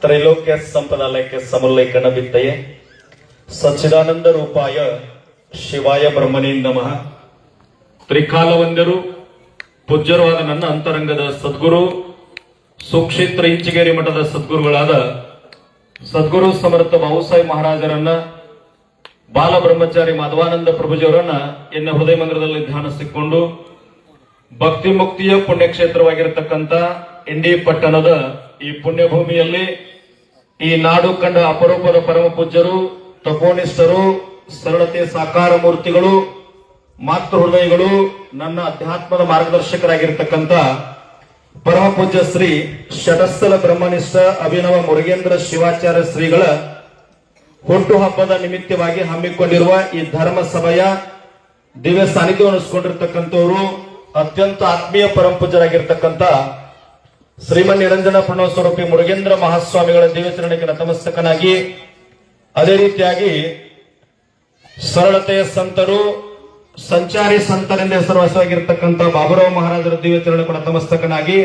ತ್ರೈಲೋಕ್ಯ ಸಂಪದಾಲಯಕ್ಕೆ ಸಮುಲ್ಲೈಕನ ಬಿತ್ತಯೇ ಸಚ್ಚಿದಾನಂದ ರೂಪಾಯ ಶಿವಾಯ ಬ್ರಹ್ಮನೇ ನಮಃ. ತ್ರಿಕಾಲವಂದ್ಯರು ಪೂಜ್ಯರು ಆದ ನನ್ನ ಅಂತರಂಗದ ಸದ್ಗುರು ಸುಕ್ಷೇತ್ರ ಇಂಚಿಗೇರಿ ಮಠದ ಸದ್ಗುರುಗಳಾದ ಸದ್ಗುರು ಸಮರ್ಥ ಬಾಬುಸಾಹೇಬ್ ಮಹಾರಾಜರನ್ನ, ಬಾಲ ಬ್ರಹ್ಮಚಾರಿ ಮಾಧವಾನಂದ ಪ್ರಭುಜಿಯವರನ್ನ ಎನ್ನ ಹೃದಯ ಮಂದಿರದಲ್ಲಿ ಧ್ಯಾನಿಸಿಕೊಂಡು ಭಕ್ತಿ ಮುಕ್ತಿಯ ಪುಣ್ಯಕ್ಷೇತ್ರವಾಗಿರತಕ್ಕಂತ ಇಂಡಿ ಪಟ್ಟಣದ ಈ ಪುಣ್ಯಭೂಮಿಯಲ್ಲಿ ಈ ನಾಡು ಕಂಡ ಅಪರೂಪದ ಪರಮ ಪೂಜ್ಯರು, ತಪೋನಿಷ್ಠರು, ಸರಳತೆ ಸಾಕಾರ ಮೂರ್ತಿಗಳು, ಮಾತೃ ಹೃದಯಗಳು, ನನ್ನ ಅಧ್ಯಾತ್ಮದ ಮಾರ್ಗದರ್ಶಕರಾಗಿರ್ತಕ್ಕಂಥ ಪರಮ ಪೂಜ್ಯ ಶ್ರೀ ಷಟಸ್ಥಲ ಬ್ರಹ್ಮನಿಷ್ಠ ಅಭಿನವ ಮುರುಗೇಂದ್ರ ಶಿವಾಚಾರ್ಯ ಶ್ರೀಗಳ ಹುಟ್ಟು ಹಬ್ಬದ ನಿಮಿತ್ತವಾಗಿ ಹಮ್ಮಿಕೊಂಡಿರುವ ಈ ಧರ್ಮ ಸಭೆಯ ದಿವ್ಯ ಸಾನ್ನಿಧ್ಯ ಅನಿಸ್ಕೊಂಡಿರ್ತಕ್ಕಂಥವರು ಅತ್ಯಂತ ಆತ್ಮೀಯ ಪರಮ ಪೂಜ್ಯರಾಗಿರ್ತಕ್ಕಂಥ ಶ್ರೀಮನ್ ನಿರಂಜನ ಪ್ರಣವ ಸ್ವರೂಪಿ ಮುರುಗೇಂದ್ರ ಮಹಾಸ್ವಾಮಿಗಳ ದಿವ್ಯಚರಣಕ್ಕೆ ನತಮಸ್ತಕನಾಗಿ, ಅದೇ ರೀತಿಯಾಗಿ ಸರಳತೆಯ ಸಂತರು, ಸಂಚಾರಿ ಸಂತರಿಂದ ಹೆಸರುವಾಸಿಯಾಗಿರ್ತಕ್ಕಂಥ ಬಾಬುರಾವ್ ಮಹಾರಾಜರ ದಿವ್ಯಚರಣ ಕೂಡ ನತಮಸ್ತಕನಾಗಿ,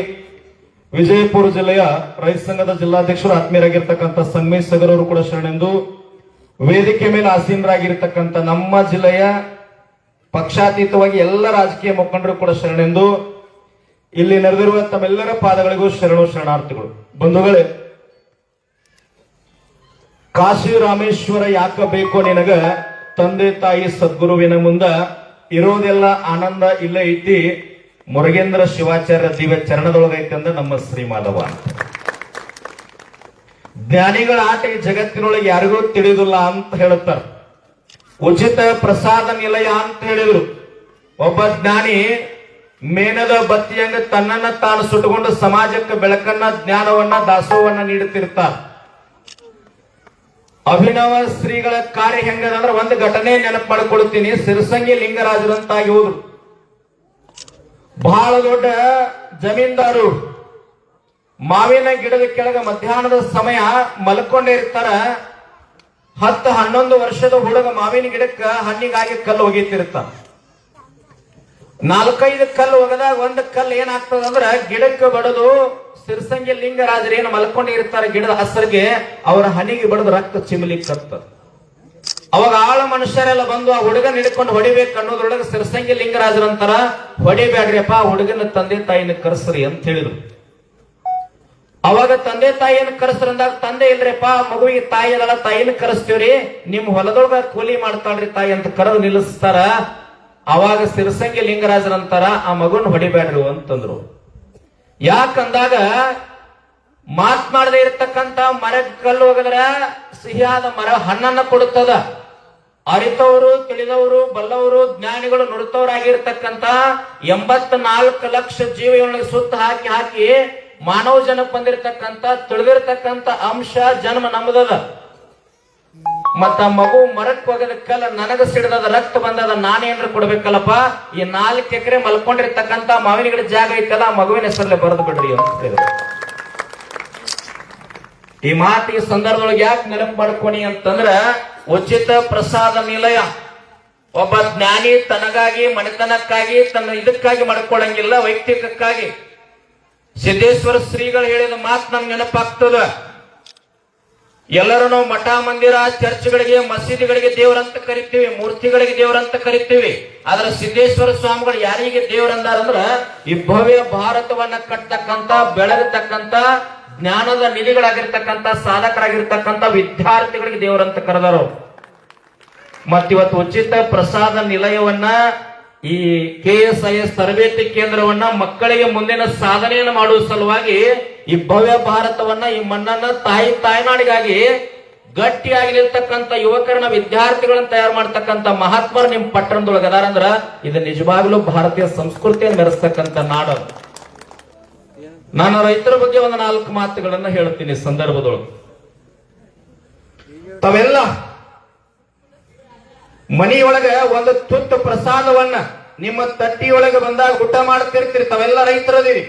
ವಿಜಯಪುರ ಜಿಲ್ಲೆಯ ರೈತ ಸಂಘದ ಜಿಲ್ಲಾಧ್ಯಕ್ಷರು ಆತ್ಮೀಯರಾಗಿರ್ತಕ್ಕಂಥ ಸಂಗಮೇಶ್ ಸಗರ್ ಅವರು ಕೂಡ ಶರಣೆಂದು, ವೇದಿಕೆ ಮೇಲೆ ಆಸೀನರಾಗಿರ್ತಕ್ಕಂಥ ನಮ್ಮ ಜಿಲ್ಲೆಯ ಪಕ್ಷಾತೀತವಾಗಿ ಎಲ್ಲ ರಾಜಕೀಯ ಮುಖಂಡರು ಕೂಡ ಶರಣೆಂದು, ಇಲ್ಲಿ ನೆರೆದಿರುವ ತಮ್ಮೆಲ್ಲರ ಪಾದಗಳಿಗೂ ಶರಣಾರ್ಥಿಗಳು. ಬಂಧುಗಳೇ, ಕಾಶಿ ರಾಮೇಶ್ವರ ಯಾಕ ಬೇಕು ನಿನಗ, ತಂದೆ ತಾಯಿ ಸದ್ಗುರುವಿನ ಮುಂದ ಇರೋದೆಲ್ಲ ಆನಂದ ಇಲ್ಲೇ ಐತಿ, ಮುರುಗೇಂದ್ರ ಶಿವಾಚಾರ್ಯ ದಿವ್ಯ ಚರಣದೊಳಗೈತಿ ಅಂದ ನಮ್ಮ ಶ್ರೀ ಮಾಧವ. ಜ್ಞಾನಿಗಳ ಆಟ ಈ ಜಗತ್ತಿನೊಳಗೆ ಯಾರಿಗೂ ತಿಳಿದಿಲ್ಲ ಅಂತ ಹೇಳುತ್ತಾರೆ. ಉಚಿತ ಪ್ರಸಾದ ನಿಲಯ ಅಂತ ಹೇಳಿದ್ರು. ಒಬ್ಬ ಜ್ಞಾನಿ ಮೇನದ ಬತ್ತಿಯಂಗ ತನ್ನನ್ನ ತಾನು ಸುಟ್ಟುಕೊಂಡು ಸಮಾಜಕ್ಕೆ ಬೆಳಕನ್ನ, ಜ್ಞಾನವನ್ನ, ದಾಸೋಹವನ್ನ ನೀಡುತ್ತಿರ್ತಾರ. ಅಭಿನವ ಶ್ರೀಗಳ ಕಾರ್ಯ ಹೆಂಗದಂದ್ರೆ ಒಂದು ಘಟನೆ ನೆನಪು ಮಾಡ್ಕೊಳ್ತೀನಿ. ಸಿರಸಂಗಿ ಲಿಂಗರಾಜರಂತಾಗಿ ಹೋದ್ರು. ಬಹಳ ದೊಡ್ಡ ಜಮೀನ್ದಾರು. ಮಾವಿನ ಗಿಡದ ಕೆಳಗೆ ಮಧ್ಯಾಹ್ನದ ಸಮಯ ಮಲ್ಕೊಂಡಿರ್ತಾರ. 10-11 ವರ್ಷದ ಹುಡುಗ ಮಾವಿನ ಗಿಡಕ್ಕ ಹಣ್ಣಿಗಾಗಿ ಕಲ್ಲು ಒಗಿತಿರ್ತಾನ. 4-5 ಕಲ್ಲು ಒಗದಾಗ ಒಂದು ಕಲ್ಲು ಏನಾಗ್ತದ ಅಂದ್ರ ಗಿಡಕ್ಕೆ ಬಡದು ಸಿರಸಂಗಿ ಲಿಂಗರಾಜರು ಏನು ಮಲ್ಕೊಂಡಿರ್ತಾರೆ ಗಿಡದ ಹಸರಿಗೆ ಅವರ ಹನಿಗೆ ಬಡದು ರಕ್ತ ಚಿಮಲಿಕ್ಕತ್ತ. ಅವಾಗ ಆಳ ಮನುಷ್ಯರೆಲ್ಲ ಬಂದು ಆ ಹುಡುಗನ ಹಿಡ್ಕೊಂಡು ಹೊಡಿಬೇಕು ಅನ್ನೋದ್ರೊಳಗೆ ಸಿರಸಂಗಿ ಲಿಂಗರಾಜರಂತಾರ, ಹೊಡಿಬೇಡ್ರಿಯಪ್ಪ, ಹುಡುಗನ ತಂದೆ ತಾಯಿನ ಕರೆಸ್ರಿ ಅಂತ ಹೇಳಿದ್ರು. ಅವಾಗ ತಂದೆ ತಾಯಿಯನ್ನು ಕರೆಸ್ರಂದಾಗ, ತಂದೆ ಇಲ್ರಿಪ್ಪ, ಮಗುವಿಗೆ ತಾಯಿ ಅದಲ್ಲ, ತಾಯಿನ ಕರೆಸ್ತೀವ್ರಿ, ನಿಮ್ ಹೊಲದೊಳಗ ಕೂಲಿ ಮಾಡ್ತಾಳ್ರಿ ತಾಯಿ ಅಂತ ಕರೆದು ನಿಲ್ಲಿಸ್ತಾರ. ಅವಾಗ ಸಿರಸಂಗಿ ಲಿಂಗರಾಜರಂತಾರ, ಆ ಮಗುನ ಹೊಡಿಬೇಡ್ರಿ ಅಂತಂದ್ರು. ಯಾಕಂದಾಗ ಮಾತನಾಡದೆ ಇರತಕ್ಕಂತ ಮರ ಕಲ್ಲು ಹೋಗದ್ರ ಸಿಹಿಯಾದ ಮರ ಹಣ್ಣನ್ನ ಕೊಡುತ್ತದ. ಅರಿತವರು, ತಿಳಿದವರು, ಬಲ್ಲವರು, ಜ್ಞಾನಿಗಳು, ನುಡಿತವರಾಗಿರ್ತಕ್ಕಂತ 84 ಲಕ್ಷ ಜೀವಿಗಳಿಗೆ ಸುತ್ತ ಹಾಕಿ ಮಾನವ ಜನಕ್ಕೆ ಬಂದಿರತಕ್ಕಂತ ತಿಳಿದಿರ್ತಕ್ಕಂತ ಅಂಶ ಜನ್ಮ ನಮ್ಮದದ. ಮತ್ತ ಮಗು ಮರಕ್ ಹೋಗದ ಕಲ್ಲ ನನಗ ಸಿಡದ ರಕ್ತ ಬಂದದ, ನಾನೇನ್ರ ಕೊಡ್ಬೇಕಲ್ಲಪ್ಪ, ಈ 4 ಎಕರೆ ಮಲ್ಕೊಂಡಿರ್ತಕ್ಕಂತ ಮಾವಿನ ಗಿಡ ಜಾಗ ಐತಲ್ಲ, ಆ ಮಗುವಿನ ಹೆಸರಲ್ಲೇ ಬರೆದು ಬಿಡ್ರಿ ಅಂತ ಹೇಳಿದ್ರು. ಈ ಮಾತು ಈ ಸಂದರ್ಭದೊಳಗೆ ಯಾಕೆ ನೆನಪು ಮಾಡ್ಕೊನಿ ಅಂತಂದ್ರ, ಉಚಿತ ಪ್ರಸಾದ ನಿಲಯ. ಒಬ್ಬ ಜ್ಞಾನಿ ತನಗಾಗಿ, ಮನೆತನಕ್ಕಾಗಿ, ತನ್ನ ಇದಕ್ಕಾಗಿ ಮಾಡ್ಕೊಳ್ಳಂಗಿಲ್ಲ, ವೈಯಕ್ತಿಕಕ್ಕಾಗಿ. ಸಿದ್ದೇಶ್ವರ ಶ್ರೀಗಳು ಹೇಳಿದ ಮಾತು ನಮ್ಗೆ ನೆನಪಾಗ್ತದ. ಎಲ್ಲರೂ ನಾವು ಮಠ, ಮಂದಿರ, ಚರ್ಚ್ಗಳಿಗೆ, ಮಸೀದಿಗಳಿಗೆ ದೇವರಂತ ಕರಿತೀವಿ, ಮೂರ್ತಿಗಳಿಗೆ ದೇವರಂತ ಕರಿತೀವಿ. ಆದ್ರೆ ಸಿದ್ದೇಶ್ವರ ಸ್ವಾಮಿಗಳು ಯಾರಿಗೆ ದೇವರಂದಾರಂದ್ರ, ಈ ಭವ್ಯ ಭಾರತವನ್ನ ಕಟ್ಟತಕ್ಕಂತ, ಬೆಳೆದಿರ್ತಕ್ಕಂತ, ಜ್ಞಾನದ ನಿಧಿಗಳಾಗಿರ್ತಕ್ಕಂತ, ಸಾಧಕರಾಗಿರ್ತಕ್ಕಂತ ವಿದ್ಯಾರ್ಥಿಗಳಿಗೆ ದೇವರಂತ ಕರೆದರು. ಮತ್ತಿವತ್ತು ಉಚಿತ ಪ್ರಸಾದ ನಿಲಯವನ್ನ, ಈ KSIS ತರಬೇತಿ ಕೇಂದ್ರವನ್ನ ಮಕ್ಕಳಿಗೆ ಮುಂದಿನ ಸಾಧನೆಯನ್ನು ಮಾಡುವ ಸಲುವಾಗಿ ಈ ಭವ್ಯ ಭಾರತವನ್ನ, ಈ ಮಣ್ಣನ್ನ ತಾಯ್ನಾಡಿಗಾಗಿ ಗಟ್ಟಿಯಾಗಿ ನಿಲ್ತಕ್ಕಂಥ ಯುವಕರನ್ನ, ವಿದ್ಯಾರ್ಥಿಗಳನ್ನ ತಯಾರು ಮಾಡ್ತಕ್ಕಂಥ ಮಹಾತ್ಮರು ನಿಮ್ ಪಟ್ಟಣದೊಳಗೆ ಅದಾರಂದ್ರ, ಇದು ನಿಜವಾಗ್ಲೂ ಭಾರತೀಯ ಸಂಸ್ಕೃತಿಯನ್ನು ಮೆರೆಸ್ತಕ್ಕಂಥ ನಾಡು. ನಾನು ರೈತರ ಬಗ್ಗೆ ಒಂದು 4 ಮಾತುಗಳನ್ನ ಹೇಳ್ತೀನಿ ಸಂದರ್ಭದೊಳಗೆ. ತಾವೆಲ್ಲ ಮನೆಯೊಳಗೆ ಒಂದು ತುತ್ತು ಪ್ರಸಾದವನ್ನ ನಿಮ್ಮ ತಟ್ಟಿಯೊಳಗೆ ಬಂದಾಗ ಊಟ ಮಾಡ್ತಿರ್ತೀರಿ. ತಾವೆಲ್ಲ ರೈತರದಿರಿ.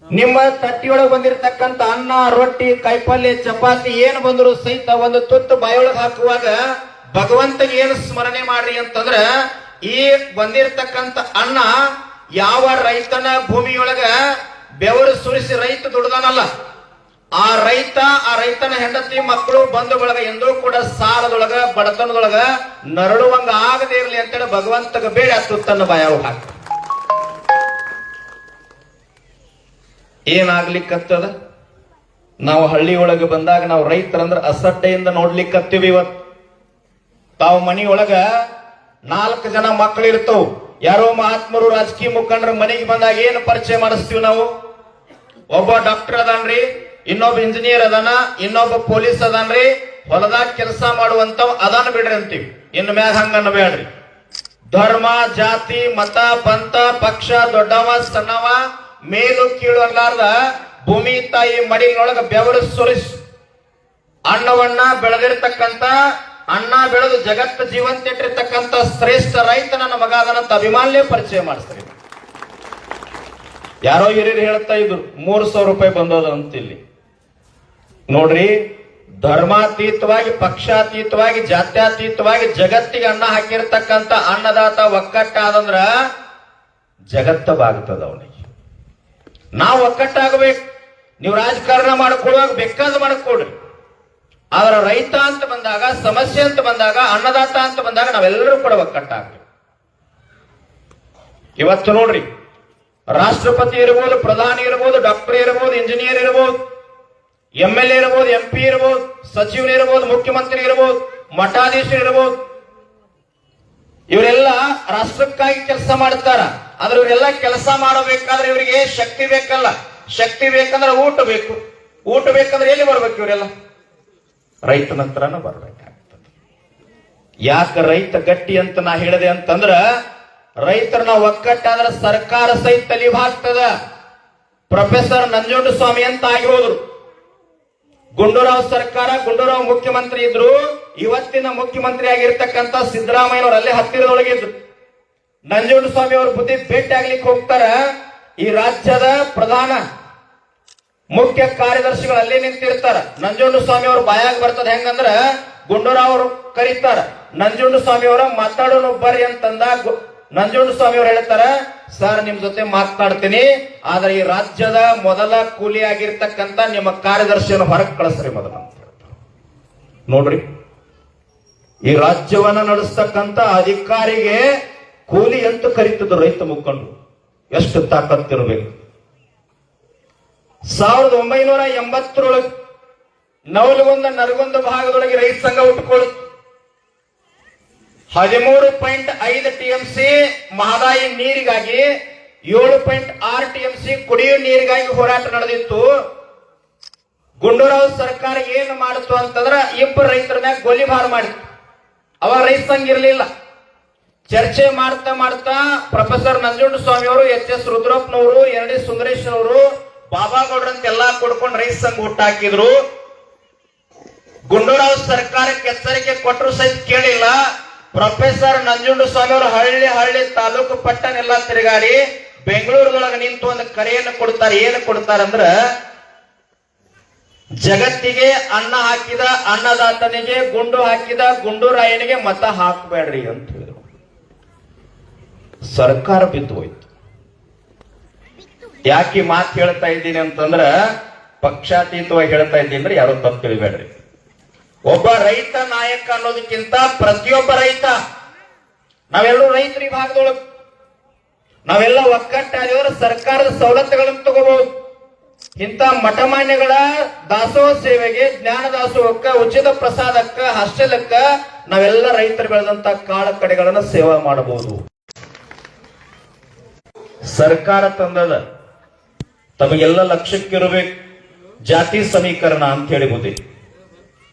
ನಿಮ್ಮ ತಟ್ಟಿಯೊಳಗೆ ಬಂದಿರತಕ್ಕಂತ ಅನ್ನ, ರೊಟ್ಟಿ, ಕಾಯಿಪಲ್ಯ, ಚಪಾತಿ ಏನು ಬಂದ್ರು ಸಹಿತ ಒಂದು ತುತ್ತು ಬಾಯೊಳಗೆ ಹಾಕುವಾಗ ಭಗವಂತಗೆ ಏನು ಸ್ಮರಣೆ ಮಾಡ್ರಿ ಅಂತಂದ್ರ, ಈ ಬಂದಿರತಕ್ಕಂತ ಅನ್ನ ಯಾವ ರೈತನ ಭೂಮಿಯೊಳಗ ಬೆವರು ಸುರಿಸಿ ರೈತ ದುಡ್ದಾನಲ್ಲ, ಆ ರೈತನ ಹೆಂಡತಿ ಮಕ್ಕಳು ಬಂಧು ಬಳಗ ಎಂದೂ ಕೂಡ ಸಾಲದೊಳಗ ಬಡತನದೊಳಗ ನರಳುವಂಗ ಆಗದೆ ಇರಲಿ ಅಂತೇಳಿ ಭಗವಂತಗ ಬೇಡ ತುತ್ತನ್ನು ಬಾಯಾವ ಹಾಕ. ಏನಾಗ್ಲಿಕ್ಕತ್ತದ? ನಾವು ಹಳ್ಳಿ ಒಳಗೆ ಬಂದಾಗ ನಾವು ರೈತರಂದ್ರ ಅಸಡ್ಡೆಯಿಂದ ನೋಡ್ಲಿಕ್ಕತ್ತೀವಿ. ಇವತ್ತು ತಾವು ಮನಿಯೊಳಗ 4 ಜನ ಮಕ್ಕಳು ಇರ್ತವು. ಯಾರೋ ಮಹಾತ್ಮರು ರಾಜಕೀಯ ಮುಖಂಡರ ಮನೆಗೆ ಬಂದಾಗ ಏನು ಪರಿಚಯ ಮಾಡಿಸ್ತೀವಿ ನಾವು? ಒಬ್ಬ ಡಾಕ್ಟರ್ ಅದಾನ್ರಿ, ಇನ್ನೊಬ್ಬ ಇಂಜಿನಿಯರ್ ಅದಾನ, ಇನ್ನೊಬ್ಬ ಪೊಲೀಸ್ ಅದಾನ್ರಿ, ಹೊಲದಾಗ ಕೆಲಸ ಮಾಡುವಂತವ್ ಅದಾನ ಬಿಡ್ರಿ ಅಂತೀವಿ. ಇನ್ನು ಮ್ಯಾಗ ಹಂಗನ್ನ ಬೇಡ್ರಿ. ಧರ್ಮ, ಜಾತಿ, ಮತ, ಪಂಥ, ಪಕ್ಷ, ದೊಡ್ಡವ ಸಣ್ಣವ, ಮೇಲು ಕೀಳು ಅಲ್ಲಾರ್ದ ಭೂಮಿ ತಾಯಿ ಮಡಿನೊಳಗ ಬೆವರು ಸುರಿಸಿ ಅನ್ನವನ್ನ ಬೆಳೆದಿರ್ತಕ್ಕಂಥ, ಅನ್ನ ಬೆಳೆದು ಜಗತ್ತು ಜೀವಂತ ಇಟ್ಟಿರ್ತಕ್ಕಂಥ ಶ್ರೇಷ್ಠ ರೈತ ನನ್ನ ಮಗ ಅದನ್ನಂತ ಅಭಿಮಾನ್ಯ ಪರಿಚಯ ಮಾಡಿಸ್ತಾರೆ. ಯಾರೋ ಹಿರಿಯರು ಹೇಳ್ತಾ ಇದ್ರು 300 ರೂಪಾಯಿ ಬಂದೋದ ಅಂತ. ಇಲ್ಲಿ ನೋಡ್ರಿ, ಧರ್ಮಾತೀತವಾಗಿ, ಪಕ್ಷಾತೀತವಾಗಿ, ಜಾತ್ಯಾತೀತವಾಗಿ ಜಗತ್ತಿಗೆ ಅನ್ನ ಹಾಕಿರ್ತಕ್ಕಂಥ ಅನ್ನದಾತ ಒಕ್ಕಟ್ಟಾದಂದ್ರ ಜಗತ್ತ ಬಾಗುತ್ತದೆ ಅವನಿಗೆ. ನಾವು ಒಕ್ಕಟ್ಟಾಗಬೇಕು. ನೀವು ರಾಜಕಾರಣ ಮಾಡ್ಕೊಳ್ಳುವಾಗ ಬೇಕಾದ ಮಾಡ್ಕೊಡ್ರಿ, ಆದ್ರೆ ರೈತ ಅಂತ ಬಂದಾಗ, ಸಮಸ್ಯೆ ಅಂತ ಬಂದಾಗ, ಅನ್ನದಾತ ಅಂತ ಬಂದಾಗ ನಾವೆಲ್ಲರೂ ಕೂಡ ಒಕ್ಕಟ್ಟಾಗಬೇಕು. ಇವತ್ತು ನೋಡ್ರಿ, ರಾಷ್ಟ್ರಪತಿ ಇರ್ಬೋದು, ಪ್ರಧಾನಿ ಇರ್ಬೋದು, ಡಾಕ್ಟರ್ ಇರ್ಬೋದು, ಇಂಜಿನಿಯರ್ ಇರ್ಬೋದು, MLA ಇರ್ಬೋದು, MP ಇರ್ಬೋದು, ಸಚಿವರು ಇರ್ಬೋದು, ಮುಖ್ಯಮಂತ್ರಿ ಇರ್ಬೋದು, ಮಠಾಧೀಶರು ಇರ್ಬೋದು, ಇವರೆಲ್ಲ ರಾಷ್ಟ್ರಕ್ಕಾಗಿ ಕೆಲಸ ಮಾಡ್ತಾರ. ಆದ್ರೆ ಇವರೆಲ್ಲ ಕೆಲಸ ಮಾಡಬೇಕಾದ್ರೆ ಇವರಿಗೆ ಶಕ್ತಿ ಬೇಕಲ್ಲ. ಶಕ್ತಿ ಬೇಕಂದ್ರೆ ಊಟ ಬೇಕು. ಊಟ ಬೇಕಂದ್ರೆ ಎಲ್ಲಿ ಬರ್ಬೇಕು? ಇವರೆಲ್ಲ ರೈತನ ಹತ್ರನ ಬರ್ಬೇಕಾಗ್ತದೆ. ಯಾಕೆ ರೈತ ಗಟ್ಟಿ ಅಂತ ನಾ ಹೇಳಿದೆ ಅಂತಂದ್ರ, ರೈತರನ್ನ ಒಕ್ಕಟ್ಟಾದ್ರೆ ಸರ್ಕಾರ ಸಹಿತ ತಲಿಭಾಗ್ತದ. ಪ್ರೊಫೆಸರ್ ನಂಜುಂಡಸ್ವಾಮಿ ಅಂತ ಆಗಿ ಹೋದ್ರು. ಗುಂಡೂರಾವ್ ಸರ್ಕಾರ, ಗುಂಡೂರಾವ್ ಮುಖ್ಯಮಂತ್ರಿ ಇದ್ರು. ಇವತ್ತಿನ ಮುಖ್ಯಮಂತ್ರಿ ಆಗಿರ್ತಕ್ಕಂಥ ಸಿದ್ದರಾಮಯ್ಯನವರು ಅಲ್ಲೇ ಹತ್ತಿರದೊಳಗಿದ್ರು. ನಂಜುಂಡಸ್ವಾಮಿ ಅವ್ರ ಬುದ್ಧಿ ಭೇಟಿ ಆಗ್ಲಿಕ್ಕೆ ಹೋಗ್ತಾರ. ಈ ರಾಜ್ಯದ ಪ್ರಧಾನ ಮುಖ್ಯ ಕಾರ್ಯದರ್ಶಿಗಳು ಅಲ್ಲೇ ನಿಂತಿರ್ತಾರ. ನಂಜುಂಡಸ್ವಾಮಿ ಅವ್ರ ಬಾಯಾಗ ಬರ್ತದ ಹೆಂಗಂದ್ರ, ಗುಂಡೂರಾವ್ ಅವರು ಕರೀತಾರ, ನಂಜುಂಡಸ್ವಾಮಿ ಅವರ ಮಾತಾಡೋಣ ಬರ್ರಿ ಅಂತಂದಾಗ ನಂಜುಂಡಸ್ವಾಮಿ ಅವ್ರು ಹೇಳ್ತಾರ, ಸರ್ ನಿಮ್ ಜೊತೆ ಮಾತನಾಡ್ತೀನಿ, ಆದ್ರೆ ಈ ರಾಜ್ಯದ ಮೊದಲ ಕೂಲಿ ಆಗಿರ್ತಕ್ಕಂಥ ನಿಮ್ಮ ಕಾರ್ಯದರ್ಶಿಯನ್ನು ಹೊರಗೆ ಕಳಿಸ್ರಿ ಮೊದಲ ಅಂತ ಹೇಳ್ತಾರೆ. ನೋಡ್ರಿ, ಈ ರಾಜ್ಯವನ್ನ ನಡೆಸ್ತಕ್ಕಂಥ ಅಧಿಕಾರಿಗೆ ಕೂಲಿ ಅಂತ ಕರೀತಿದ್ರು ರೈತ ಮುಖಂಡರು. ಎಷ್ಟು ತಾಕತ್ತಿರಬೇಕು. 1980 ನವಲಗುಂದ ನರಗುಂದ ಭಾಗದೊಳಗೆ ರೈತ ಸಂಘ ಹುಟ್ಟುಕೊಳ್ಳುತ್ತೆ. 13.5 TMC ಮಹದಾಯಿ ನೀರಿಗಾಗಿ, 7.6 TMC ಕುಡಿಯುವ ನೀರಿಗಾಗಿ ಹೋರಾಟ ನಡೆದಿತ್ತು. ಗುಂಡೂರಾವ್ ಸರ್ಕಾರ ಏನು ಮಾಡಿತು ಅಂತಂದ್ರ, ಇಬ್ಬರು ರೈತರ ಮ್ಯಾಗ ಗೋಲಿಬಾರ್ ಮಾಡಿತ್ತು. ಅವಾಗ ರೈತ ಸಂಘ ಇರಲಿಲ್ಲ. ಚರ್ಚೆ ಮಾಡ್ತಾ ಮಾಡ್ತಾ ಪ್ರೊಫೆಸರ್ ನಂಜುಂಡಸ್ವಾಮಿ ಅವರು, HS ರುದ್ರಪ್ಪನವರು, ND ಸುಂದರೇಶ್ನವರು, ಬಾಬಾಗೌಡ್ರಂತೆಲ್ಲಾ ಕೊಡ್ಕೊಂಡು ರೈತ ಸಂಘ ಹುಟ್ಟಾಕಿದ್ರು. ಗುಂಡೂರಾವ್ ಸರ್ಕಾರಕ್ಕೆ ಎಚ್ಚರಿಕೆ ಕೊಟ್ಟರು ಸಹಿತ ಕೇಳಿಲ್ಲ. ಪ್ರೊಫೆಸರ್ ನಂಜುಂಡಸ್ವಾಮಿ ಅವರು ಹಳ್ಳಿ ಹಳ್ಳಿ, ತಾಲೂಕು, ಪಟ್ಟಣ ಎಲ್ಲ ತಿರುಗಾಡಿ ಬೆಂಗಳೂರದೊಳಗೆ ನಿಂತು ಒಂದು ಕರೆಯನ್ನು ಕೊಡ್ತಾರೆ. ಏನು ಕೊಡ್ತಾರಂದ್ರ, ಜಗತ್ತಿಗೆ ಅನ್ನ ಹಾಕಿದ ಅನ್ನದಾತನಿಗೆ, ಗುಂಡು ಹಾಕಿದ ಗುಂಡೂರಾಯನಿಗೆ ಮತ ಹಾಕಬೇಡ್ರಿ ಅಂತ ಹೇಳಿದ್ರು. ಸರ್ಕಾರ ಬಿದ್ದು ಹೋಯ್ತು. ಯಾಕೆ ಮಾತು ಹೇಳ್ತಾ ಇದ್ದೀನಿ ಅಂತಂದ್ರ, ಪಕ್ಷಾತೀತವಾಗಿ ಹೇಳ್ತಾ ಇದ್ದೀನಿ, ಯಾರು ತಪ್ಪು ತಿಳಿಬೇಡ್ರಿ. ಒಬ್ಬ ರೈತ ನಾಯಕ ಅನ್ನೋದಕ್ಕಿಂತ ಪ್ರತಿಯೊಬ್ಬ ರೈತ, ನಾವೆಲ್ಲರೂ ರೈತರ ಈ ಭಾಗದೊಳಗೆ ನಾವೆಲ್ಲ ಒಕ್ಕಟ್ಟಾಗಿದ್ರೆ ಸರ್ಕಾರದ ಸವಲತ್ತುಗಳನ್ನು ತಗೋಬಹುದು. ಇಂಥ ಮಠಮಾನ್ಯಗಳ ದಾಸೋಹ ಸೇವೆಗೆ, ಜ್ಞಾನ ದಾಸೋಹಕ್ಕ, ಉಚಿತ ಪ್ರಸಾದಕ್ಕ, ಹಾಸ್ಟೆಲಕ್ಕ ನಾವೆಲ್ಲ ರೈತರು ಬೆಳೆದಂತ ಕಾಳ ಕಡೆಗಳನ್ನ ಸೇವಾ ಮಾಡಬಹುದು. ಸರ್ಕಾರ ತಂದದ, ತಮಗೆಲ್ಲ ಲಕ್ಷ್ಯಕ್ಕಿರಬೇಕು ಜಾತಿ ಸಮೀಕರಣ ಅಂತ ಹೇಳಿ ಬುದ್ಧಿ.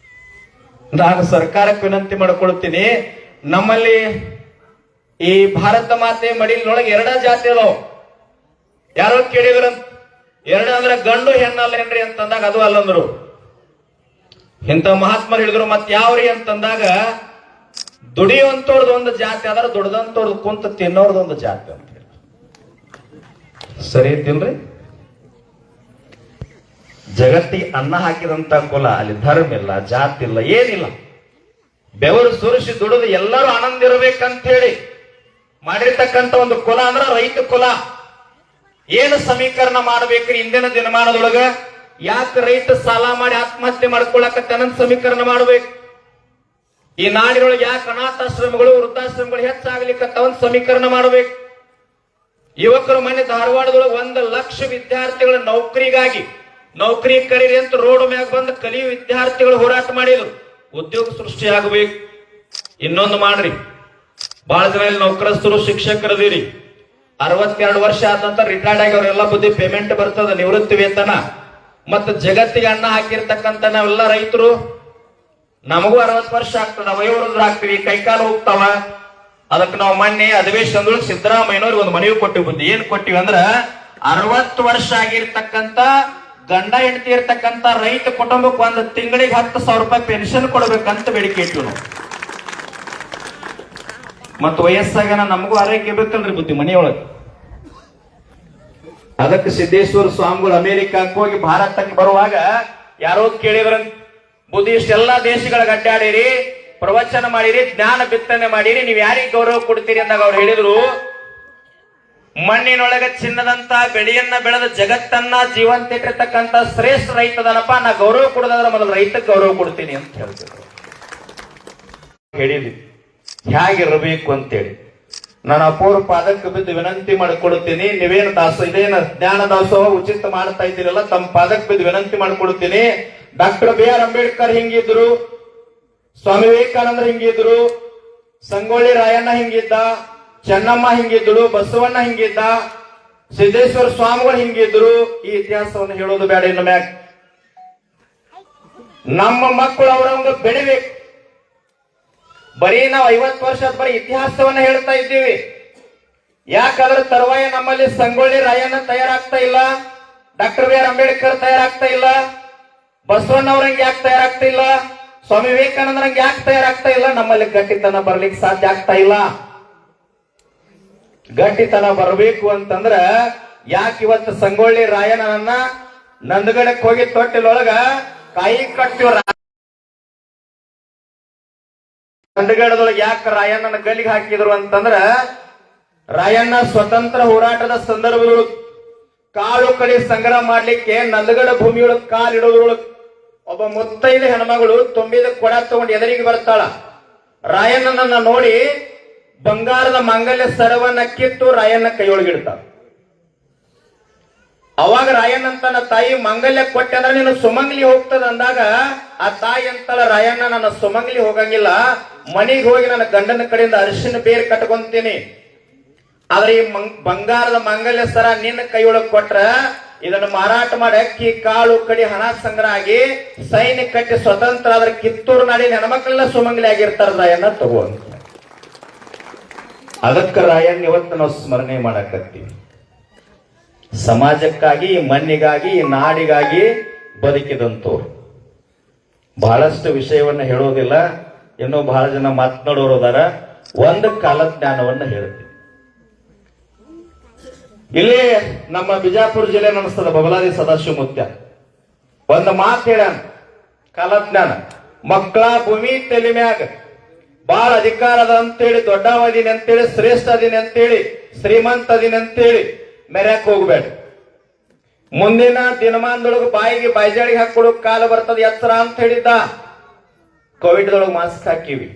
ನಾನು ಸರ್ಕಾರಕ್ಕೆ ವಿನಂತಿ ಮಾಡಿಕೊಳ್ತೀನಿ, ನಮ್ಮಲ್ಲಿ ಈ ಭಾರತ ಮಾತೆ ಮಡಿಲಿನೊಳಗೆ 2 ಜಾತಿ ಅದಾವ. ಯಾರೋ ಕೇಳಿದ್ರಂತ, 2 ಅಂದ್ರೆ ಗಂಡು ಹೆಣ್ಣಲ್ಲೇನ್ರಿ ಅಂತಂದಾಗ ಅದು ಅಲ್ಲಂದ್ರು. ಇಂಥ ಮಹಾತ್ಮರು ಹೇಳಿದ್ರು. ಮತ್ ಯಾವ್ರಿ ಅಂತಂದಾಗ, ದುಡಿಯುವಂತವ್ರದ್ದು ಒಂದು ಜಾತಿ ಆದ್ರೆ, ದುಡ್ದಂತವ್ರದ್ದು ಕುಂತ ತಿನ್ನೋರ್ದು ಒಂದು ಜಾತಿ ಅಂತ ಹೇಳಿ. ಸರಿ ಐತಿಲ್ರಿ? ಜಗತ್ತಿಗೆ ಅನ್ನ ಹಾಕಿದಂತ ಕುಲ, ಅಲ್ಲಿ ಧರ್ಮ ಇಲ್ಲ, ಜಾತಿ ಇಲ್ಲ, ಏನಿಲ್ಲ. ಬೆವರು ಸುರಿಸಿ ದುಡಿದು ಎಲ್ಲರೂ ಆನಂದ ಇರಬೇಕಂತ ಹೇಳಿ ಮಾಡಿರ್ತಕ್ಕಂಥ ಒಂದು ಕುಲ ಅಂದ್ರೆ ರೈತ ಕುಲ. ಏನು ಸಮೀಕರಣ ಮಾಡ್ಬೇಕ್ರಿ ಇಂದಿನ ದಿನಮಾನದೊಳಗ? ಯಾಕೆ ರೈತ ಸಾಲ ಮಾಡಿ ಆತ್ಮಹತ್ಯೆ ಮಾಡ್ಕೊಳಕತ್ತ ಸಮೀಕರಣ ಮಾಡ್ಬೇಕು. ಈ ನಾಡಿನೊಳಗೆ ಯಾಕೆ ಅನಾಥಾಶ್ರಮಗಳು ವೃದ್ಧಾಶ್ರಮಗಳು ಹೆಚ್ಚಾಗ್ಲಿಕ್ಕತ್ತ ಒಂದು ಸಮೀಕರಣ ಮಾಡ್ಬೇಕು. ಯುವಕರು ಮನೆ ಧಾರವಾಡದೊಳಗೆ 1,00,000 ವಿದ್ಯಾರ್ಥಿಗಳ ನೌಕರಿ ಕರೀರಿ ಅಂತ ರೋಡ್ ಮ್ಯಾಗ ಬಂದು ಕಲಿಯುವ ವಿದ್ಯಾರ್ಥಿಗಳು ಹೋರಾಟ ಮಾಡಿದ್ರು. ಉದ್ಯೋಗ ಸೃಷ್ಟಿಯಾಗಬೇಕು. ಇನ್ನೊಂದು ಮಾಡ್ರಿ, ಬಹಳ ಜನ ಇಲ್ಲಿ ನೌಕರಸ್ಥರು ಶಿಕ್ಷಕರದಿರಿ, 62 ವರ್ಷ ಆದ ನಂತರ ರಿಟೈರ್ಡ್ ಆಗಿ ಅವರೆಲ್ಲ ಬುದ್ಧಿ ಪೇಮೆಂಟ್ ಬರ್ತದ, ನಿವೃತ್ತಿ ವೇತನ. ಮತ್ತ ಜಗತ್ತಿಗೆ ಅನ್ನ ಹಾಕಿರ್ತಕ್ಕಂತ ನಾವೆಲ್ಲ ರೈತರು, ನಮಗೂ 60 ವರ್ಷ ಆಗ್ತದ, ವಯೋವೃದ್ಧರು ಆಗ್ತೀವಿ, ಕೈಕಾಲು ಹೋಗ್ತಾವ. ಅದಕ್ಕೆ ನಾವು ಮೊನ್ನೆ ಅಧಿವೇಶನದೊಳಗೆ ಸಿದ್ದರಾಮಯ್ಯನವ್ರಿಗೆ ಒಂದು ಮನವಿ ಕೊಟ್ಟಿವಿ. ಬುದ್ಧಿ ಏನ್ ಕೊಟ್ಟಿವಿ ಅಂದ್ರ 60 ವರ್ಷ ಆಗಿರ್ತಕ್ಕಂತ ಗಂಡ ಹೆಂಡತಿ ಇರ್ತಕ್ಕಂತ ರೈತ ಕುಟುಂಬಕ್ಕೆ ಒಂದು ತಿಂಗಳಿಗೆ 10,000 ರೂಪಾಯಿ ಪೆನ್ಷನ್ ಕೊಡ್ಬೇಕಂತ ಬೇಡಿಕೆ ಇಟ್ಟಿವಿ ನಾವು. ಮತ್ತ ವಯಸ್ಸಾಗನ ನಮಗೂ ಆರೈಕೆ ಬೇಕಲ್ರಿ ಬುದ್ಧಿ ಮನೆಯೊಳಗೆ. ಅದಕ್ಕೆ ಸಿದ್ದೇಶ್ವರ ಸ್ವಾಮಿಗಳು ಅಮೆರಿಕಕ್ಕೆ ಹೋಗಿ ಭಾರತಕ್ಕೆ ಬರುವಾಗ ಯಾರೋ ಕೇಳಿದ್ರ, ಬುದ್ಧಿ ಇಷ್ಟೆಲ್ಲಾ ದೇಶಗಳಿಗೆ ಅಡ್ಡಾಡಿರಿ, ಪ್ರವಚನ ಮಾಡಿರಿ, ಜ್ಞಾನ ಬಿತ್ತನೆ ಮಾಡಿರಿ, ನೀವ್ ಯಾರಿಗೆ ಗೌರವ ಕೊಡ್ತೀರಿ ಅಂದಾಗ ಅವ್ರು ಹೇಳಿದ್ರು, ಮಣ್ಣಿನೊಳಗ ಚಿನ್ನದಂತ ಬೆಳೆಯನ್ನ ಬೆಳೆದ ಜಗತ್ತನ್ನ ಜೀವಂತ ಇಟ್ಟಿರ್ತಕ್ಕಂತ ಶ್ರೇಷ್ಠ ರೈತದನಪ್ಪ, ನಾ ಗೌರವ ಕೊಡೋದಾದ್ರೆ ಮೊದಲು ರೈತಕ್ಕೆ ಗೌರವ ಕೊಡ್ತೀನಿ ಅಂತ ಹೇಳ್ತಿದ್ರು. ಹೇಳಿದ್ವಿ ಹೇಗಿರ್ಬೇಕು ಅಂತೇಳಿ. ನಾನು ಅಪೂರ್ವ ಪಾದಕ್ಕೆ ಬಿದ್ದು ವಿನಂತಿ ಮಾಡಿಕೊಡುತ್ತೀನಿ. ನೀವೇನು ಇದೇನು ಜ್ಞಾನ ದಾಸೋಹ ಉಚಿತ ಮಾಡ್ತಾ ಇದ್ದೀರಲ್ಲ, ತಮ್ಮ ಪಾದಕ್ಕೆ ಬಿದ್ದು ವಿನಂತಿ ಮಾಡಿಕೊಡುತ್ತೀನಿ. Doctor B.R. ಅಂಬೇಡ್ಕರ್ ಹಿಂಗಿದ್ರು, ಸ್ವಾಮಿ ವಿವೇಕಾನಂದ್ರ ಹಿಂಗಿದ್ರು, ಸಂಗೊಳ್ಳಿ ರಾಯಣ್ಣ ಹಿಂಗಿದ್ದ, ಚೆನ್ನಮ್ಮ ಹಿಂಗಿದ್ರು, ಬಸವಣ್ಣ ಹಿಂಗಿದ್ದ, ಸಿದ್ದೇಶ್ವರ ಸ್ವಾಮಿಗಳು ಹಿಂಗಿದ್ರು. ಈ ಇತಿಹಾಸವನ್ನು ಹೇಳೋದು ಬೇಡ. ಇನ್ನು ಮ್ಯಾಗ ನಮ್ಮ ಮಕ್ಕಳು ಅವರವಂಗ ಬೆಳಿಬೇಕು. ಬರೀ ನಾವು 50 ವರ್ಷದ ಬರೀ ಇತಿಹಾಸವನ್ನ ಹೇಳ್ತಾ ಇದ್ದೀವಿ. ಯಾಕಂದ್ರೆ ತರುವಾಯ ನಮ್ಮಲ್ಲಿ ಸಂಗೊಳ್ಳಿ ರಾಯಣ್ಣ ತಯಾರಾಗ್ತಾ ಇಲ್ಲ, ಡಾಕ್ಟರ್ B.R. ಅಂಬೇಡ್ಕರ್ ತಯಾರಾಗ್ತಾ ಇಲ್ಲ, ಬಸವಣ್ಣವ್ರಂಗೆ ಯಾಕೆ ತಯಾರಾಗ್ತಾ ಇಲ್ಲ, ಸ್ವಾಮಿ ವಿವೇಕಾನಂದರಂಗೆ ಯಾಕೆ ತಯಾರಾಗ್ತಾ ಇಲ್ಲ? ನಮ್ಮಲ್ಲಿ ಗಟ್ಟಿತನ ಬರ್ಲಿಕ್ಕೆ ಸಾಧ್ಯ ಆಗ್ತಾ ಇಲ್ಲ. ಗಟ್ಟಿತನ ಬರಬೇಕು ಅಂತಂದ್ರ ಯಾಕೆ ಇವತ್ತು ಸಂಗೊಳ್ಳಿ ರಾಯಣ್ಣನನ್ನ ನಂದಗಡಕ್ಕೆ ಹೋಗಿ ತೊಟ್ಟಿಲೊಳಗ ಕಾಯಿ ಕಟ್ಟಿವ ನಂದಗಡದೊಳಗೆ ಯಾಕೆ ರಾಯಣ್ಣನ ಗಲ್ಲಿಗೆ ಹಾಕಿದ್ರು ಅಂತಂದ್ರ, ರಾಯಣ್ಣ ಸ್ವತಂತ್ರ ಹೋರಾಟದ ಸಂದರ್ಭದೊಳಗೆ ಕಾಳು ಕಡಿ ಸಂಗ್ರಹ ಮಾಡ್ಲಿಕ್ಕೆ ನಂದಗಡ ಭೂಮಿಯೊಳಗೆ ಕಾಲಿಡೋದ್ರೊಳಗೆ ಒಬ್ಬ ಮುತ್ತೈದ ಹೆಣ್ಮಗಳು ತುಂಬಿದ ಕೊಡ ತಗೊಂಡು ಎದುರಿಗೆ ಬರ್ತಾಳ. ರಾಯಣ್ಣನನ್ನ ನೋಡಿ ಬಂಗಾರದ ಮಾಂಗಲ್ಯ ಸರವನ್ನ ಕಿತ್ತು ರಾಯಣ್ಣ ಕೈಯೊಳಗಿಡ್ತಾಳ. ಅವಾಗ ರಾಯಣ್ಣ ತನ್ನ ತಾಯಿ ಮಾಂಗಲ್ಯ ಕೊಟ್ಟೆ ಅಂದ್ರೆ ನೀನು ಸುಮಂಗ್ಲಿ ಹೋಗ್ತದ ಅಂದಾಗ ಆ ತಾಯಿ ಅಂತಳ, ರಾಯಣ್ಣ ನನ್ನ ಸುಮಂಗ್ಲಿ ಹೋಗಂಗಿಲ್ಲ, ಮನೆಗೆ ಹೋಗಿ ನನ್ನ ಗಂಡನ ಕಡೆಯಿಂದ ಅರಿಶಿನ ಬೇರ್ ಕಟ್ಕೊಂತೀನಿ. ಆದ್ರೆ ಈ ಬಂಗಾರದ ಮಾಂಗಲ್ಯ ಸರ ನಿನ್ನ ಕೈಯೊಳಗೆ ಕೊಟ್ರ ಇದನ್ನು ಮಾರಾಟ ಮಾಡಿ ಅಕ್ಕಿ ಕಾಳು ಕಡಿ ಹಣ ಸಂಗ್ರಹ ಆಗಿ ಸೈನಿಕ ಕಟ್ಟಿ ಸ್ವತಂತ್ರ ಆದ್ರೆ ಕಿತ್ತೂರು ನಾಡಿನ ಹೆಣ್ಮಕ್ಳೆಲ್ಲ ಸುಮಂಗಲಿ ಆಗಿರ್ತಾರ. ರಾಯಣ್ಣ ತಗೊಂಡ್ ಅದಕ್ಕೆ ರಾಯಣ್ಣ ಇವತ್ತು ನಾವು ಸ್ಮರಣೆ ಮಾಡಕತ್ತೀವಿ. ಸಮಾಜಕ್ಕಾಗಿ, ಮಣ್ಣಿಗಾಗಿ, ನಾಡಿಗಾಗಿ ಬದುಕಿದಂತವ್ರು. ಬಹಳಷ್ಟು ವಿಷಯವನ್ನ ಹೇಳೋದಿಲ್ಲ, ಇನ್ನೂ ಬಹಳ ಜನ ಮಾತನಾಡೋದಾರ. ಒಂದು ಕಾಲಜ್ಞಾನವನ್ನ ಹೇಳ್ತೀವಿ. ಇಲ್ಲಿ ನಮ್ಮ ಬಿಜಾಪುರ ಜಿಲ್ಲೆ ಅನಿಸ್ತದ ಬಬಲಾದಿ ಸದಾಶಿವ ಮುತ್ಯ ಒಂದು ಮಾತು ಹೇಳ್ಯಾನ, ಕಾಲಜ್ಞಾನ. ಮಕ್ಕಳ ಭೂಮಿ ತಲೆ ಮ್ಯಾಗ ಬಾಳ ಅಧಿಕಾರ ಅದ ಅಂತೇಳಿ, ದೊಡ್ಡವದಿನಿ ಅಂತೇಳಿ, ಶ್ರೇಷ್ಠ ಅದಿನಿ ಅಂತೇಳಿ, ಶ್ರೀಮಂತ ಅದಿನಿ ಅಂತೇಳಿ ಮೆರ್ಯಾಕ್ ಹೋಗ್ಬೇಡ. ಮುಂದಿನ ದಿನಮಾನದೊಳಗೆ ಬಾಯಿಗೆ ಬಾಯ್ಜಾಳಿಗೆ ಹಾಕೊಡೋ ಕಾಲ ಬರ್ತದ, ಎತ್ತರ ಅಂತ ಹೇಳಿದ್ದ. ಕೋವಿಡ್ದೊಳಗೆ ಮಾಸ್ಕ್ ಹಾಕಿವಿ.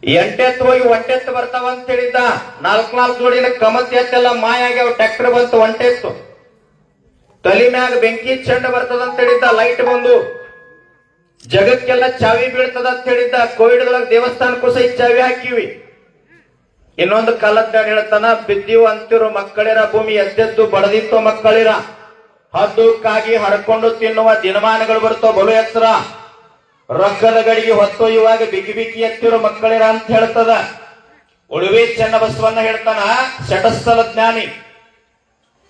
8 ಹೋಗಿ 1 ಬರ್ತಾವ ಅಂತ ಹೇಳಿದ್ದ. 4 ಜೋಡಿನ ಕಮತ್ ಎತ್ತೆಲ್ಲ ಮಾಯ ಆಗ್ಯಾವ. ಟ್ರ್ಯಾಕ್ಟರ್ ಬಂತು 1 ತಲೆ ಮ್ಯಾಗ ಬೆಂಕಿ ಚೆಂಡ ಬರ್ತದ ಅಂತ ಹೇಳಿದ್ದ. ಲೈಟ್ ಬಂದು ಜಗಕ್ಕೆಲ್ಲ ಚಾವಿ ಬೀಳ್ತದ ಅಂತ ಹೇಳಿದ್ದ. ಕೋವಿಡ್ದೊಳಗೆ ದೇವಸ್ಥಾನಕ್ಕೂ ಸಹಿತ ಚಾವಿ ಹಾಕಿವಿ. ಇನ್ನೊಂದು ಕಾಲದ ಹೇಳ್ತಾನ, ಬಿದ್ದೀವು ಅಂತಿರೋ ಮಕ್ಕಳಿರ, ಭೂಮಿ ಎದ್ದೆದ್ದು ಬಡದಿತ್ತು ಮಕ್ಕಳಿರ, ಹದ್ದುಕ್ಕಾಗಿ ಹಡ್ಕೊಂಡು ತಿನ್ನುವ ದಿನಮಾನಗಳು ಬರ್ತವ ಬಲು ಎತ್ತರ, ರೊಕ್ಕದ ಗಡಿಗೆ ಹೊತ್ತೊಯ್ಯುವಾಗ ಬಿಗಿ ಬಿಗಿ ಎತ್ತಿರೋ ಮಕ್ಕಳಿರ ಅಂತ ಹೇಳ್ತದ. ಉಳುವೆ ಚೆನ್ನಬಸವಣ್ಣ ಹೇಳ್ತಾನ, ಶಟಸ್ಥಲ ಜ್ಞಾನಿ.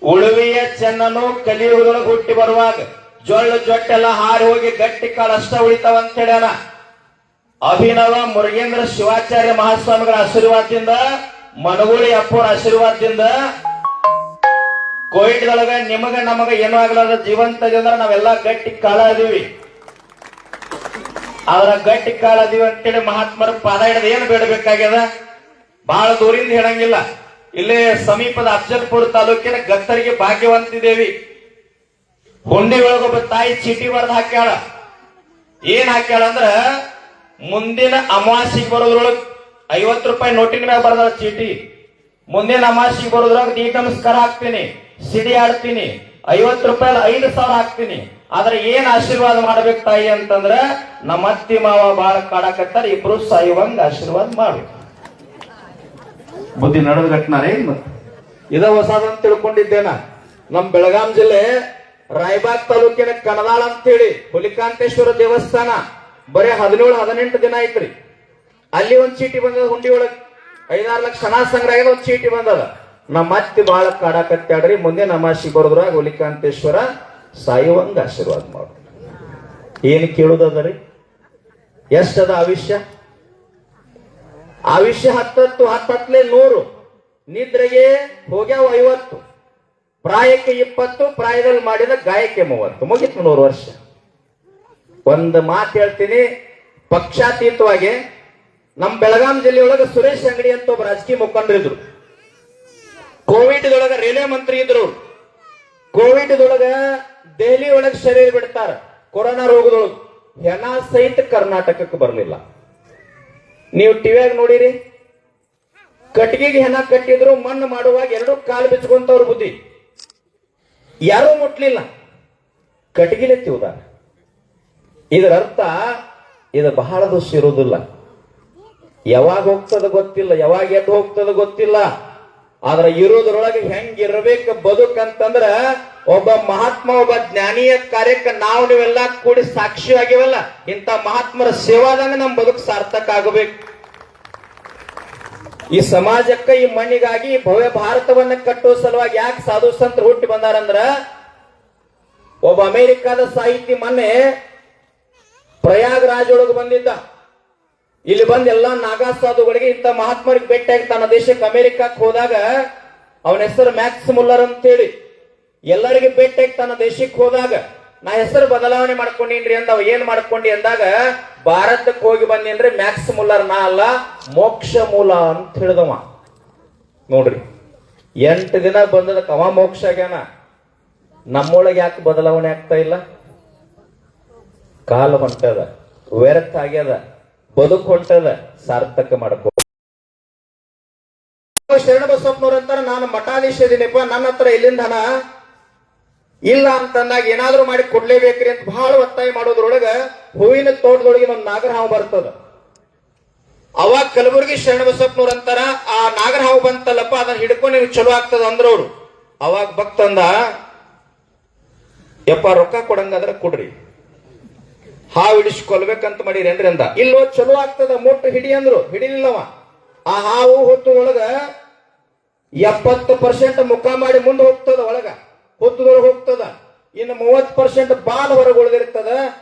ಉಳುವೆಯ ಚೆನ್ನನು ಕಲಿಯುವುದೊಳಗೆ ಹುಟ್ಟಿ ಬರುವಾಗ ಜೊಳ್ಳು ಜೊಟ್ಟೆಲ್ಲ ಹಾರಿ ಹೋಗಿ ಗಟ್ಟಿ ಕಾಳು ಅಷ್ಟ ಉಳಿತಾವ ಅಂತ ಹೇಳ್ಯಾನ. ಅಭಿನವ ಮುರುಗೇಂದ್ರ ಶಿವಾಚಾರ್ಯ ಮಹಾಸ್ವಾಮಿಗಳ ಆಶೀರ್ವಾದದಿಂದ, ಮನಗೂಳಿ ಅಪ್ಪೋರ ಆಶೀರ್ವಾದದಿಂದ ಕೋವಿಡ್ದೊಳಗ ನಿಮಗ ನಮಗ ಏನೂ ಆಗಲಾದ ಜೀವಂತದಿಂದ ನಾವೆಲ್ಲ ಗಟ್ಟಿ ಕಾಳ ಅದೀವಿ. ಆದ್ರ ಗಟ್ಟಿ ಕಾಳ ಅದೀವಿ ಅಂತೇಳಿ ಮಹಾತ್ಮರ ಪಾದ ಹಿಡಿದು ಏನು ಬೇಡಬೇಕಾಗ್ಯದ? ಬಹಳ ದೂರಿಂದ ಹೇಳಂಗಿಲ್ಲ. ಇಲ್ಲೇ ಸಮೀಪದ ಅಫಜಲ್ಪುರ ತಾಲೂಕಿನ ಗತ್ತರಿಗೆ ಭಾಗ್ಯವಂತಿದೇವಿ ಹುಂಡಿ ಒಳಗೊಬ್ಬ ತಾಯಿ ಚೀಟಿ ಬರೆದು ಹಾಕ್ಯಾಳ. ಏನ್ ಹಾಕ್ಯಾಳ ಅಂದ್ರ ಮುಂದಿನ ಅಮಾವಾಸ್ಯೆಗೆ ಬರೋದ್ರೊಳಗ 50 ರೂಪಾಯಿ ನೋಟಿನ ಮ್ಯಾಗ ಬರೆದ ಚೀಟಿ. ಮುಂದಿನ ಅಮಾವಾಸ್ಯೆಗೆ ಬರೋದ್ರೊಳಗ ದೀಪ ನಮಸ್ಕಾರ ಹಾಕ್ತೀನಿ, ಸಿಡಿ ಆಡ್ತೀನಿ, 50 ರೂಪಾಯಿ 5,000 ಹಾಕ್ತೀನಿ. ಆದ್ರೆ ಏನ್ ಆಶೀರ್ವಾದ ಮಾಡ್ಬೇಕು ತಾಯಿ ಅಂತಂದ್ರ ನಮ್ಮ ಅತ್ತಿ ಮಾವ ಬಾಳ ಕಾಡಕತ್ತಾರ, ಇಬ್ರು ಸಾಯುವಂಗ ಆಶೀರ್ವಾದ ಮಾಡು. ಬುದ್ಧಿ ನಡೆದ ಘಟನಾರೇ ಇದ ಹೊಸದಂತ ತಿಳ್ಕೊಂಡಿದ್ದೇನ. ನಮ್ ಬೆಳಗಾಂ ಜಿಲ್ಲೆ ರಾಯಬಾಗ್ ತಾಲೂಕಿನ ಕನದಾಳ ಅಂತೇಳಿ ಹುಲಿಕಾಂತೇಶ್ವರ ದೇವಸ್ಥಾನ ಬರೀ 17-18 ದಿನ ಐತ್ರಿ. ಅಲ್ಲಿ ಒಂದ್ ಚೀಟಿ ಬಂದದ, ಹುಂಡಿ ಒಳಗ್ 5-6 ಲಕ್ಷ ಹಣ ಸಂಗ್ರಹ ಆಗ್ಯದ, ಒಂದ್ ಚೀಟಿ ಬಂದದ. ನಮ್ಮ ಅತ್ತಿ ಬಾಳ ಕಾಡಕತ್ತಾಡ್ರಿ, ಮುಂದೆ ನಮಾಶಿಗೆ ಬರೋದ್ರಾಗ ಹುಲಿಕಾಂತೇಶ್ವರ ಸಾಯುವಂಗ ಆಶೀರ್ವಾದ ಮಾಡು. ಏನ್ ಕೇಳುದರಿ? ಎಷ್ಟದ ಆವಿಷ್ಯ? ಆವಿಷ್ಯ 10 100, ನಿದ್ರೆಗೆ ಹೋಗ್ಯಾವ 50, ಪ್ರಾಯಕ್ಕೆ 20, ಪ್ರಾಯದಲ್ಲಿ ಮಾಡಿದ ಗಾಯಕ್ಕೆ 30, ಮುಗಿತು 100 ವರ್ಷ. ಒಂದು ಮಾತು ಹೇಳ್ತೀನಿ ಪಕ್ಷಾತೀತವಾಗಿ. ನಮ್ ಬೆಳಗಾಂ ಜಿಲ್ಲೆಯೊಳಗ ಸುರೇಶ್ ಅಂಗಡಿ ಅಂತ ಒಬ್ಬ ರಾಜಕೀಯ ಮುಖಂಡರಿದ್ರು. ಕೋವಿಡ್ ದೊಳಗ ರೈಲ್ವೆ ಮಂತ್ರಿ ಇದ್ರು. ಕೋವಿಡ್ ದೊಳಗ ದೆಹಲಿ ಒಳಗ ಶರೀರ ಬಿಡ್ತಾರ. ಕೊರೋನಾ ರೋಗದೊಳಗ ಹೆಣ ಸಹಿತ ಕರ್ನಾಟಕಕ್ಕೆ ಬರಲಿಲ್ಲ. ನೀವು ಟಿವಿಯಾಗ ನೋಡಿರಿ, ಕಟ್ಟಿಗೆಗೆ ಹೆಣ ಕಟ್ಟಿದ್ರು, ಮಣ್ಣು ಮಾಡುವಾಗ 2 ಕಾಲು ಬಿಚ್ಕೊಂತವ್ರ ಬುದ್ಧಿ, ಯಾರೂ ಮುಟ್ಲಿಲ್ಲ, ಕಟ್ಟಿಗೆಲೆತ್ತಿ ಉದಾರ. ಇದರ ಅರ್ಥ ಇದು ಬಹಳ ದೋಷ ಇರುವುದಿಲ್ಲ. ಯಾವಾಗ ಹೋಗ್ತದ ಗೊತ್ತಿಲ್ಲ, ಯಾವಾಗ ಎದ್ದು ಹೋಗ್ತದ ಗೊತ್ತಿಲ್ಲ. ಆದ್ರೆ ಇರೋದ್ರೊಳಗೆ ಹೆಂಗಿರ್ಬೇಕು ಬದುಕಂತಂದ್ರ ಒಬ್ಬ ಮಹಾತ್ಮ, ಒಬ್ಬ ಜ್ಞಾನಿಯ ಕಾರ್ಯಕ್ಕೆ ನಾವು ನೀವೆಲ್ಲ ಕೂಡಿ ಸಾಕ್ಷಿ ಆಗಿವಲ್ಲ. ಇಂಥ ಮಹಾತ್ಮರ ಸೇವಾದಂಗ ನಮ್ ಬದುಕು ಸಾರ್ಥಕ ಆಗಬೇಕು. ಈ ಸಮಾಜಕ್ಕೆ, ಈ ಮಣ್ಣಿಗಾಗಿ ಭವ್ಯ ಭಾರತವನ್ನ ಕಟ್ಟುವ ಸಲುವಾಗಿ ಯಾಕೆ ಸಾಧು ಸಂತರು ಹುಟ್ಟಿ ಬಂದಾರಂದ್ರ, ಒಬ್ಬ ಅಮೆರಿಕಾದ ಸಾಹಿತಿ ಮೊನ್ನೆ ಪ್ರಯಾಗ್ರಾಜ್ ಒಳಗೆ ಬಂದಿದ್ದ. ಇಲ್ಲಿ ಬಂದ ಎಲ್ಲಾ ನಾಗಾ ಸಾಧುಗಳಿಗೆ ಇಂಥ ಮಹಾತ್ಮರಿಗೆ ಭೇಟಿಯಾಗಿ ತನ್ನ ದೇಶಕ್ಕೆ ಅಮೆರಿಕಕ್ಕೆ ಹೋದಾಗ ಅವನ ಹೆಸರು ಮ್ಯಾಕ್ಸ್ ಮುಲ್ಲರ್ ಅಂತೇಳಿ ಎಲ್ಲರಿಗೆ ಭೇಟಿಯಾಗಿ ತನ್ನ ದೇಶಕ್ಕೆ ಹೋದಾಗ ನಾ ಹೆಸರು ಬದಲಾವಣೆ ಮಾಡ್ಕೊಂಡೀನ್ರಿ ಅಂದ. ಅವ ಏನ್ ಮಾಡ್ಕೊಂಡಿ ಅಂದಾಗ, ಭಾರತಕ್ಕೆ ಹೋಗಿ ಬಂದೇನ್ರಿ, ಮ್ಯಾಕ್ಸ್ ಮುಲ್ಲರ್ ನಾ ಅಲ್ಲ, ಮೋಕ್ಷ ಮೂಲ ಅಂತ ಹೇಳಿದವ. ನೋಡ್ರಿ, 8 ದಿನ ಬಂದದಕ್ಕೆ ಅವ ಮೋಕ್ಷ ಆಗ್ಯಾನ. ನಮ್ಮೊಳಗೆ ಯಾಕೆ ಬದಲಾವಣೆ ಆಗ್ತಾ ಇಲ್ಲ? ಕಾಲ ಹೊಂಟದ, ವ್ಯರ್ಥ ಆಗ್ಯದ, ಬದುಕು ಹೊಂಟದ, ಸಾರ್ಥಕ ಮಾಡ್ಕೋ. ಶರಣ ಬಸಪ್ಪನವ್ರ ಅಂತಾರ, ನಾನು ಮಠಾಧೀಶ ಇದೀನಿಪ್ಪ, ನನ್ನ ಹತ್ರ ಎಲ್ಲಿಂದ ಹಣ ಇಲ್ಲ ಅಂತಂದಾಗ ಏನಾದ್ರೂ ಮಾಡಿ ಕೊಡ್ಲೇಬೇಕ್ರಿ ಅಂತ ಬಹಳ ಒತ್ತಾಯ ಮಾಡೋದ್ರೊಳಗ ಹೂವಿನ ತೋಟದೊಳಗೆ ಒಂದು ನಾಗರಹಾವು ಬರ್ತದ. ಅವಾಗ ಕಲಬುರಗಿ ಶರಣ ಬಸಪ್ಪನವ್ರ ಅಂತಾರ, ಆ ನಾಗರಹಾವು ಬಂತಲ್ಲಪ್ಪ, ಅದನ್ನ ಹಿಡ್ಕೊಂಡು ನೀವು ಚಲೋ ಆಗ್ತದ ಅಂದ್ರವ್ರು. ಅವಾಗ ಭಕ್ತಂದ, ಯಪ್ಪ ರೊಕ್ಕ ಕೊಡಂಗಾದ್ರ ಕೊಡ್ರಿ, ಹಾವು ಹಿಡಿಸ್ಕೊಳ್ಬೇಕಂತ ಮಾಡಿರೇನ್ರಿ ಅಂದ. ಇಲ್ಲೋ ಚಲೋ ಆಗ್ತದ, ಮುಟ್ಟು ಹಿಡಿ ಅಂದ್ರು, ಹಿಡಿಲಿಲ್ಲವ. ಆ ಹಾವು ಹೊತ್ತದೊಳಗ 70% ಮುಖ ಮಾಡಿ ಮುಂದೆ ಹೋಗ್ತದ, ಒಳಗ ಹೊತ್ತದೊಳಗೆ ಹೋಗ್ತದ. ಇನ್ನು 30% ಬಾಲ್ ಹೊರಗೆ ಉಳಿದಿರ್ತದ.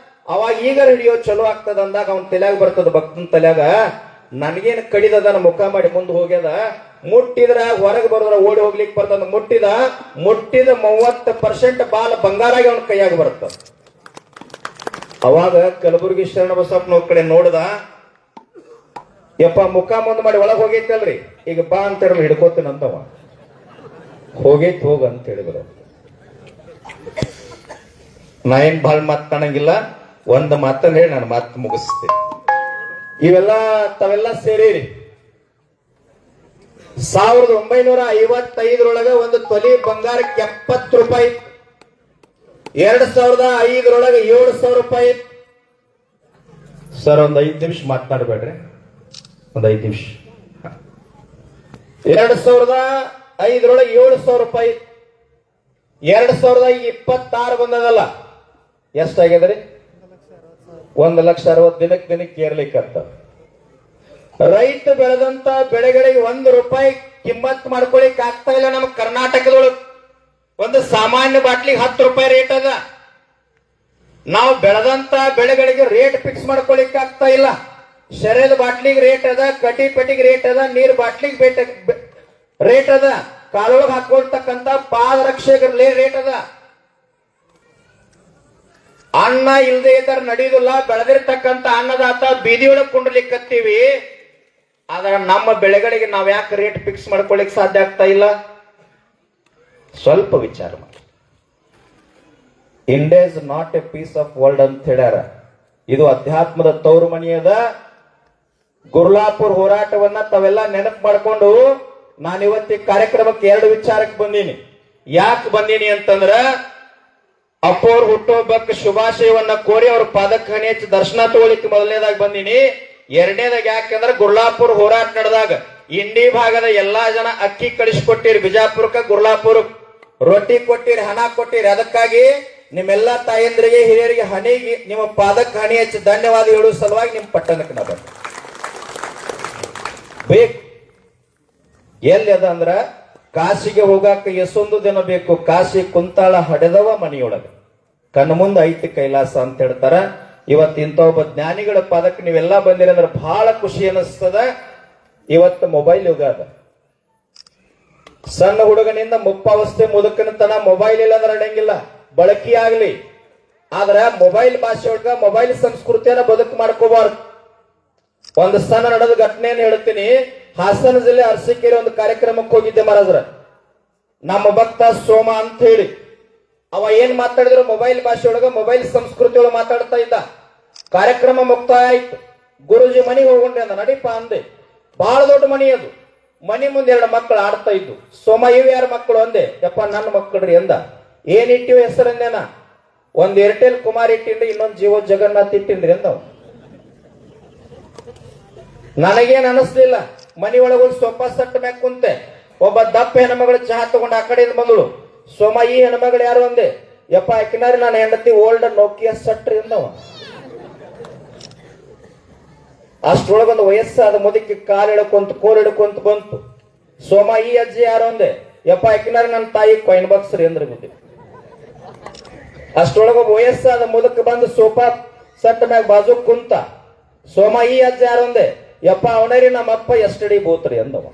ಅವಾಗ ಈಗ ಹಿಡಿಯೋ ಚಲೋ ಆಗ್ತದ ಅಂದಾಗ ಅವನ್ ತಲೆಯಾಗ ಬರ್ತದ, ಭಕ್ತನ ತಲೆಯಾಗ, ನನ್ಗೇನು ಕಡಿದದ, ಮುಖ ಮಾಡಿ ಮುಂದೆ ಹೋಗ್ಯದ, ಮುಟ್ಟಿದ್ರ ಹೊರಗೆ ಬರೋದ್ರ ಓಡಿ ಹೋಗ್ಲಿಕ್ಕೆ ಬರ್ತದ. ಮುಟ್ಟಿದ 30% ಬಾಲ್ ಬಂಗಾರಾಗಿ ಅವನ ಕೈಯಾಗ ಬರ್ತದ. ಅವಾಗ ಕಲಬುರಗಿ ಶರಣ ಬಸಪ್ಪನವ್ರ ಕಡೆ ನೋಡ್ದ, ಯಪ್ಪ ಮುಖ ಮುಂದ್ ಮಾಡಿ ಒಳಗ್ ಹೋಗೈತಲ್ರಿ, ಈಗ ಬಾ ಅಂತ ಹೇಳಿ ಹಿಡ್ಕೋತೀನಂತವ. ಹೋಗೈತ್ ಹೋಗ ಅಂತ ಹೇಳಿದ್ರು. ನಾ ಏನ್ ಭಾಳ ಮಾತಾಡಂಗಿಲ್ಲ, ಒಂದ್ ಮಾತನ್ನ ಹೇಳಿ ನಾನು ಮಾತು ಮುಗಿಸ್ತೇನೆ. ಇವೆಲ್ಲ ತಾವೆಲ್ಲ ಸೇರಿರಿ 1955 ಒಂದು ತೊಲಿ ಬಂಗಾರಕ್ಕೆ 70 ರೂಪಾಯಿ, 2005 7,000 ರೂಪಾಯಿ. ಸರ್ ಒಂದ್ 5 ನಿಮಿಷ ಮಾತನಾಡಬೇಡ್ರಿ, ಒಂದ್ 5 ನಿಮಿಷ. 2005 7,000 ರೂಪಾಯಿ, 2026 ಬಂದದಲ್ಲ, ಎಷ್ಟಾಗ್ಯದ್ರಿ? 1,60,000 ದಿನಕ್ಕೆ ಏರ್ಲಿಕ್ಕಂತ. ರೈತ ಬೆಳೆದಂತ ಬೆಳೆಗಳಿಗೆ 1 ರೂಪಾಯಿ ಕಿಮ್ಮತ್ ಮಾಡ್ಕೊಳಿಕ್ ಆಗ್ತಾ ಇಲ್ಲ. ನಮ್ಮ ಕರ್ನಾಟಕದೊಳಗೆ ಒಂದು ಸಾಮಾನ್ಯ ಬಾಟ್ಲಿಗೆ 10 ರೂಪಾಯಿ ರೇಟ್ ಅದ. ನಾವು ಬೆಳೆದಂತ ಬೆಳೆಗಳಿಗೆ ರೇಟ್ ಫಿಕ್ಸ್ ಮಾಡ್ಕೊಳಿಕ್ ಆಗ್ತಾ ಇಲ್ಲ. ಶರೀರದ ಬಾಟ್ಲಿಗೆ ರೇಟ್ ಅದ, ಕಟಿ ಪೆಟ್ಟಿಗೆ ರೇಟ್ ಅದ, ನೀರ್ ಬಾಟ್ಲಿಗೆ ರೇಟ್ ಅದ, ಕಾಲೊಳಗೆ ಹಾಕೊಳ್ತಕ್ಕಂತ ಪಾದರಕ್ಷೆಗೆ ರೇಟ್ ಅದ. ಅನ್ನ ಇಲ್ಲದೆ ಇದ್ದರೆ ನಡೆಯುದಿಲ್ಲ. ಬೆಳೆದಿರ್ತಕ್ಕಂಥ ಅನ್ನದಾತ ಬೀದಿಯೊಳಗೆ ಕುಂಡ್ಲಿಕ್ಕತ್ತೀವಿ. ಆದ್ರೆ ನಮ್ಮ ಬೆಳೆಗಳಿಗೆ ನಾವ್ ಯಾಕೆ ರೇಟ್ ಫಿಕ್ಸ್ ಮಾಡ್ಕೊಳ್ಳಿಕ್ ಸಾಧ್ಯ ಆಗ್ತಾ ಇಲ್ಲ? ಸ್ವಲ್ಪ ವಿಚಾರ ಮಾಡಿ. India is not a piece of world ಅಂತ ಹೇಳ್ಯಾರ. ಇದು ಅಧ್ಯಾತ್ಮದ ತವರು ಮಣಿಯದ. ಗುರ್ಲಾಪುರ್ ಹೋರಾಟವನ್ನ ತಾವೆಲ್ಲ ನೆನಪು ಮಾಡ್ಕೊಂಡು ನಾನು ಇವತ್ತಿ ಕಾರ್ಯಕ್ರಮಕ್ಕೆ 2 ವಿಚಾರಕ್ಕೆ ಬಂದೀನಿ. ಯಾಕೆ ಬಂದೀನಿ ಅಂತಂದ್ರ ಅಪ್ಪೋರ್ ಹುಟ್ಟುಹಬ್ಬಕ್ಕೆ ಶುಭಾಶಯವನ್ನ ಕೋರಿ ಅವ್ರ ಪಾದಕ್ಕೆ ಹಣಿ ಹಚ್ಚಿ ದರ್ಶನ ತಗೊಳಿಕ್ಕೆ ಮೊದಲನೇದಾಗಿ ಬಂದೀನಿ. ಎರಡನೇದಾಗ ಯಾಕೆಂದ್ರೆ ಗುರ್ಲಾಪುರ್ ಹೋರಾಟ ನಡೆದಾಗ ಇಂಡಿ ಭಾಗದ ಎಲ್ಲಾ ಜನ ಅಕ್ಕಿ ಕಳಿಸ್ಕೊಟ್ಟಿರಿ, ಬಿಜಾಪುರಕ್ಕೆ ಗುರ್ಲಾಪುರಕ್ಕೆ ರೊಟ್ಟಿ ಕೊಟ್ಟಿರಿ, ಹಣ ಕೊಟ್ಟಿರಿ. ಅದಕ್ಕಾಗಿ ನಿಮ್ಮೆಲ್ಲಾ ತಾಯಂದ್ರಿಗೆ ಹಿರಿಯರಿಗೆ ಹಣಿಗೆ ನಿಮ್ಮ ಪಾದಕ್ಕೆ ಹಣಿ ಹಚ್ಚಿ ಧನ್ಯವಾದ ಹೇಳುವ ಸಲುವಾಗಿ ನಿಮ್ ಪಟ್ಟಣಕ್ಕೆ ನಾ ಬಂದೆ. ಬೇಕು ಎಲ್ಲಿ ಅದ ಅಂದ್ರ ಕಾಶಿಗೆ ಹೋಗಾಕ ಎಷ್ಟೊಂದು ದಿನ ಬೇಕು. ಕಾಶಿ ಕುಂತಾಳ ಹಡೆದವ ಮನೆಯೊಳಗ, ಕಣ್ಣು ಮುಂದೆ ಐತಿ ಕೈಲಾಸ ಅಂತ ಹೇಳ್ತಾರ. ಇವತ್ತು ಇಂಥ ಒಬ್ಬ ಜ್ಞಾನಿಗಳ ಪದಕ್ಕೆ ನೀವೆಲ್ಲಾ ಬಂದಿರಿ ಅಂದ್ರೆ ಬಹಳ ಖುಷಿ ಅನಿಸ್ತದ. ಇವತ್ತು ಮೊಬೈಲ್ ಯುಗ ಅದ. ಸಣ್ಣ ಹುಡುಗನಿಂದ ಮುಪ್ಪಾವಸ್ಥೆ ಮುದುಕನ ತನ ಮೊಬೈಲ್ ಇಲ್ಲ ಅಂದ್ರೆ ಅಡಂಗಿಲ್ಲ, ಬಳಕೆ ಆಗ್ಲಿ. ಆದ್ರ ಮೊಬೈಲ್ ಭಾಷೆಯೊಳಗ ಮೊಬೈಲ್ ಸಂಸ್ಕೃತಿಯನ್ನ ಬದುಕು ಮಾಡ್ಕೋಬಾರ್ದು. ಒಂದು ಸಣ್ಣ ನಡೆದ ಘಟನೆಯನ್ನು ಹೇಳ್ತೀನಿ. ಹಾಸನ ಜಿಲ್ಲೆ ಅರಸೀಕೆರೆ ಒಂದು ಕಾರ್ಯಕ್ರಮಕ್ಕೆ ಹೋಗಿದ್ದೆ ಮಹಾರಾಜ್ರ. ನಮ್ಮ ಭಕ್ತ ಸೋಮ ಅಂತ ಹೇಳಿ ಅವ ಏನ್ ಮಾತಾಡಿದ್ರು ಮೊಬೈಲ್ ಭಾಷೆಯೊಳಗ ಮೊಬೈಲ್ ಸಂಸ್ಕೃತಿ ಒಳಗೆ ಮಾತಾಡ್ತಾ ಇದ್ದ. ಕಾರ್ಯಕ್ರಮ ಮುಕ್ತಾಯ ಆಯ್ತು. ಗುರುಜಿ ಮನೆಗೆ ಹೋಗೊಂಡೆ ಅಂದ. ನಡೀಪ ಅಂದೆ. ಬಹಳ ದೊಡ್ಡ ಮನಿ ಅದು. ಮನಿ ಮುಂದೆ 2 ಮಕ್ಕಳು ಆಡ್ತಾ ಇದ್ದು. ಸೋಮ ಇವ್ ಯಾರ ಮಕ್ಕಳು ಅಂದೆ. ಯಪ್ಪ ನನ್ನ ಮಕ್ಕಳ್ರಿ ಅಂದ. ಏನ್ ಇಟ್ಟಿವ ಹೆಸರಂದೇನ? ಒಂದ್ ಏರ್ಟೆಲ್ ಕುಮಾರ್ ಇಟ್ಟಿನ್ರಿ, ಇನ್ನೊಂದು ಜಿಯೋ ಜಗನ್ನಾಥ್ ಇಟ್ಟಿನ್ರಿ ಅಂದವ್. ನನಗೇನ್ ಅನಿಸ್ಲಿಲ್ಲ. ಮನಿ ಒಳಗೊಂದು ಸೋಫಾ ಸೆಟ್ ಮ್ಯಾಗ ಕುಂತೆ. ಒಬ್ಬ ದಪ್ಪ ಹೆಣ್ಮಗಳು ಚಹಾ ತಗೊಂಡು ಆ ಕಡೆಯಿಂದ ಬಂದಳು. ಸೋಮ ಈ ಹೆಣ್ಮಗಳು ಯಾರು ಅಂದೆ. ಯಪ್ಪ ಯಾಕಿನಾರಿ ನಾನು ಹೆಂಡತಿ ಓಲ್ಡ್ ನೋಕಿಯಾ ಸಟ್ರಿ ಅಂದವ. ಅಷ್ಟೊಳಗೊಂದು ವಯಸ್ಸಾದ ಮುದುಕಿ ಕಾಲು ಹಿಡ್ಕೊಂತ ಕೋಲ್ ಹಿಡ್ಕೊಂತ ಬಂತು. ಸೋಮ ಈ ಅಜ್ಜಿ ಯಾರು ಅಂದೆ. ಯಪ್ಪ ಯಾಕಿನಾರಿ ನನ್ನ ತಾಯಿ ಕೊಯ್ನ್ ಬಾಕ್ಸ್ರಿ ಅಂದ್ರೆ ಬುದ್ಧಿ. ಅಷ್ಟೊಳಗೊಬ್ಬ ವಯಸ್ಸಾದ ಮುದುಕ ಬಂದು ಸೋಫಾ ಸೆಟ್ ಮ್ಯಾಗ ಬಾಜು ಕುಂತ. ಸೋಮ ಈ ಅಜ್ಜ ಯಾರು ಅಂದೆ. ಯಪ್ಪ ಅವನರಿ ನಮ್ಮಪ್ಪ ಎಷ್ಟಡಿ ಬೋತ್ರಿ ಅಂದವ.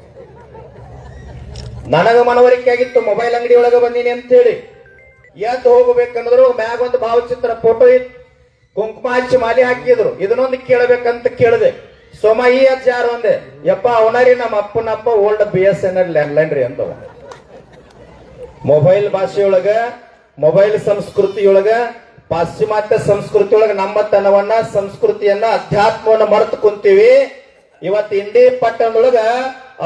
ನನಗ ಮನವರಿಕೆ ಆಗಿತ್ತು. ಮೊಬೈಲ್ ಅಂಗಡಿ ಒಳಗ ಬಂದೀನಿ ಅಂತ ಹೇಳಿ ಎದ್ದು ಹೋಗ್ಬೇಕಂದ್ರು ಮ್ಯಾಗ ಒಂದು ಭಾವಚಿತ್ರ ಫೋಟೋ ಇತ್ತು. ಕುಂಕುಮ ಹಚ್ಚಿ ಮಾಲಿ ಹಾಕಿದ್ರು. ಇದನ್ನೊಂದು ಕೇಳಬೇಕಂತ ಕೇಳಿದೆ. ಸೋಮ ಈ ಅಜ್ಜ ಯಾರು ಅಂದೆ. ಯಪ್ಪ ಅವನರಿ ನಮ್ಮ ಅಪ್ಪನಪ್ಪ ಓಲ್ಡ್ BSNL ಲ್ಯಾಂಡ್ಲೈನ್ ರೀ ಅಂದವ. ಮೊಬೈಲ್ ಭಾಷೆಯೊಳಗ ಮೊಬೈಲ್ ಸಂಸ್ಕೃತಿಯೊಳಗ ಪಾಶ್ಚಿಮಾತ್ಯ ಸಂಸ್ಕೃತಿಯೊಳಗ ನಮ್ಮತನವನ್ನ ಸಂಸ್ಕೃತಿಯನ್ನ ಅಧ್ಯಾತ್ಮವನ್ನ ಮರೆತು ಕುಂತೀವಿ. ಇವತ್ತು ಇಂಡಿ ಪಟ್ಟಣದೊಳಗ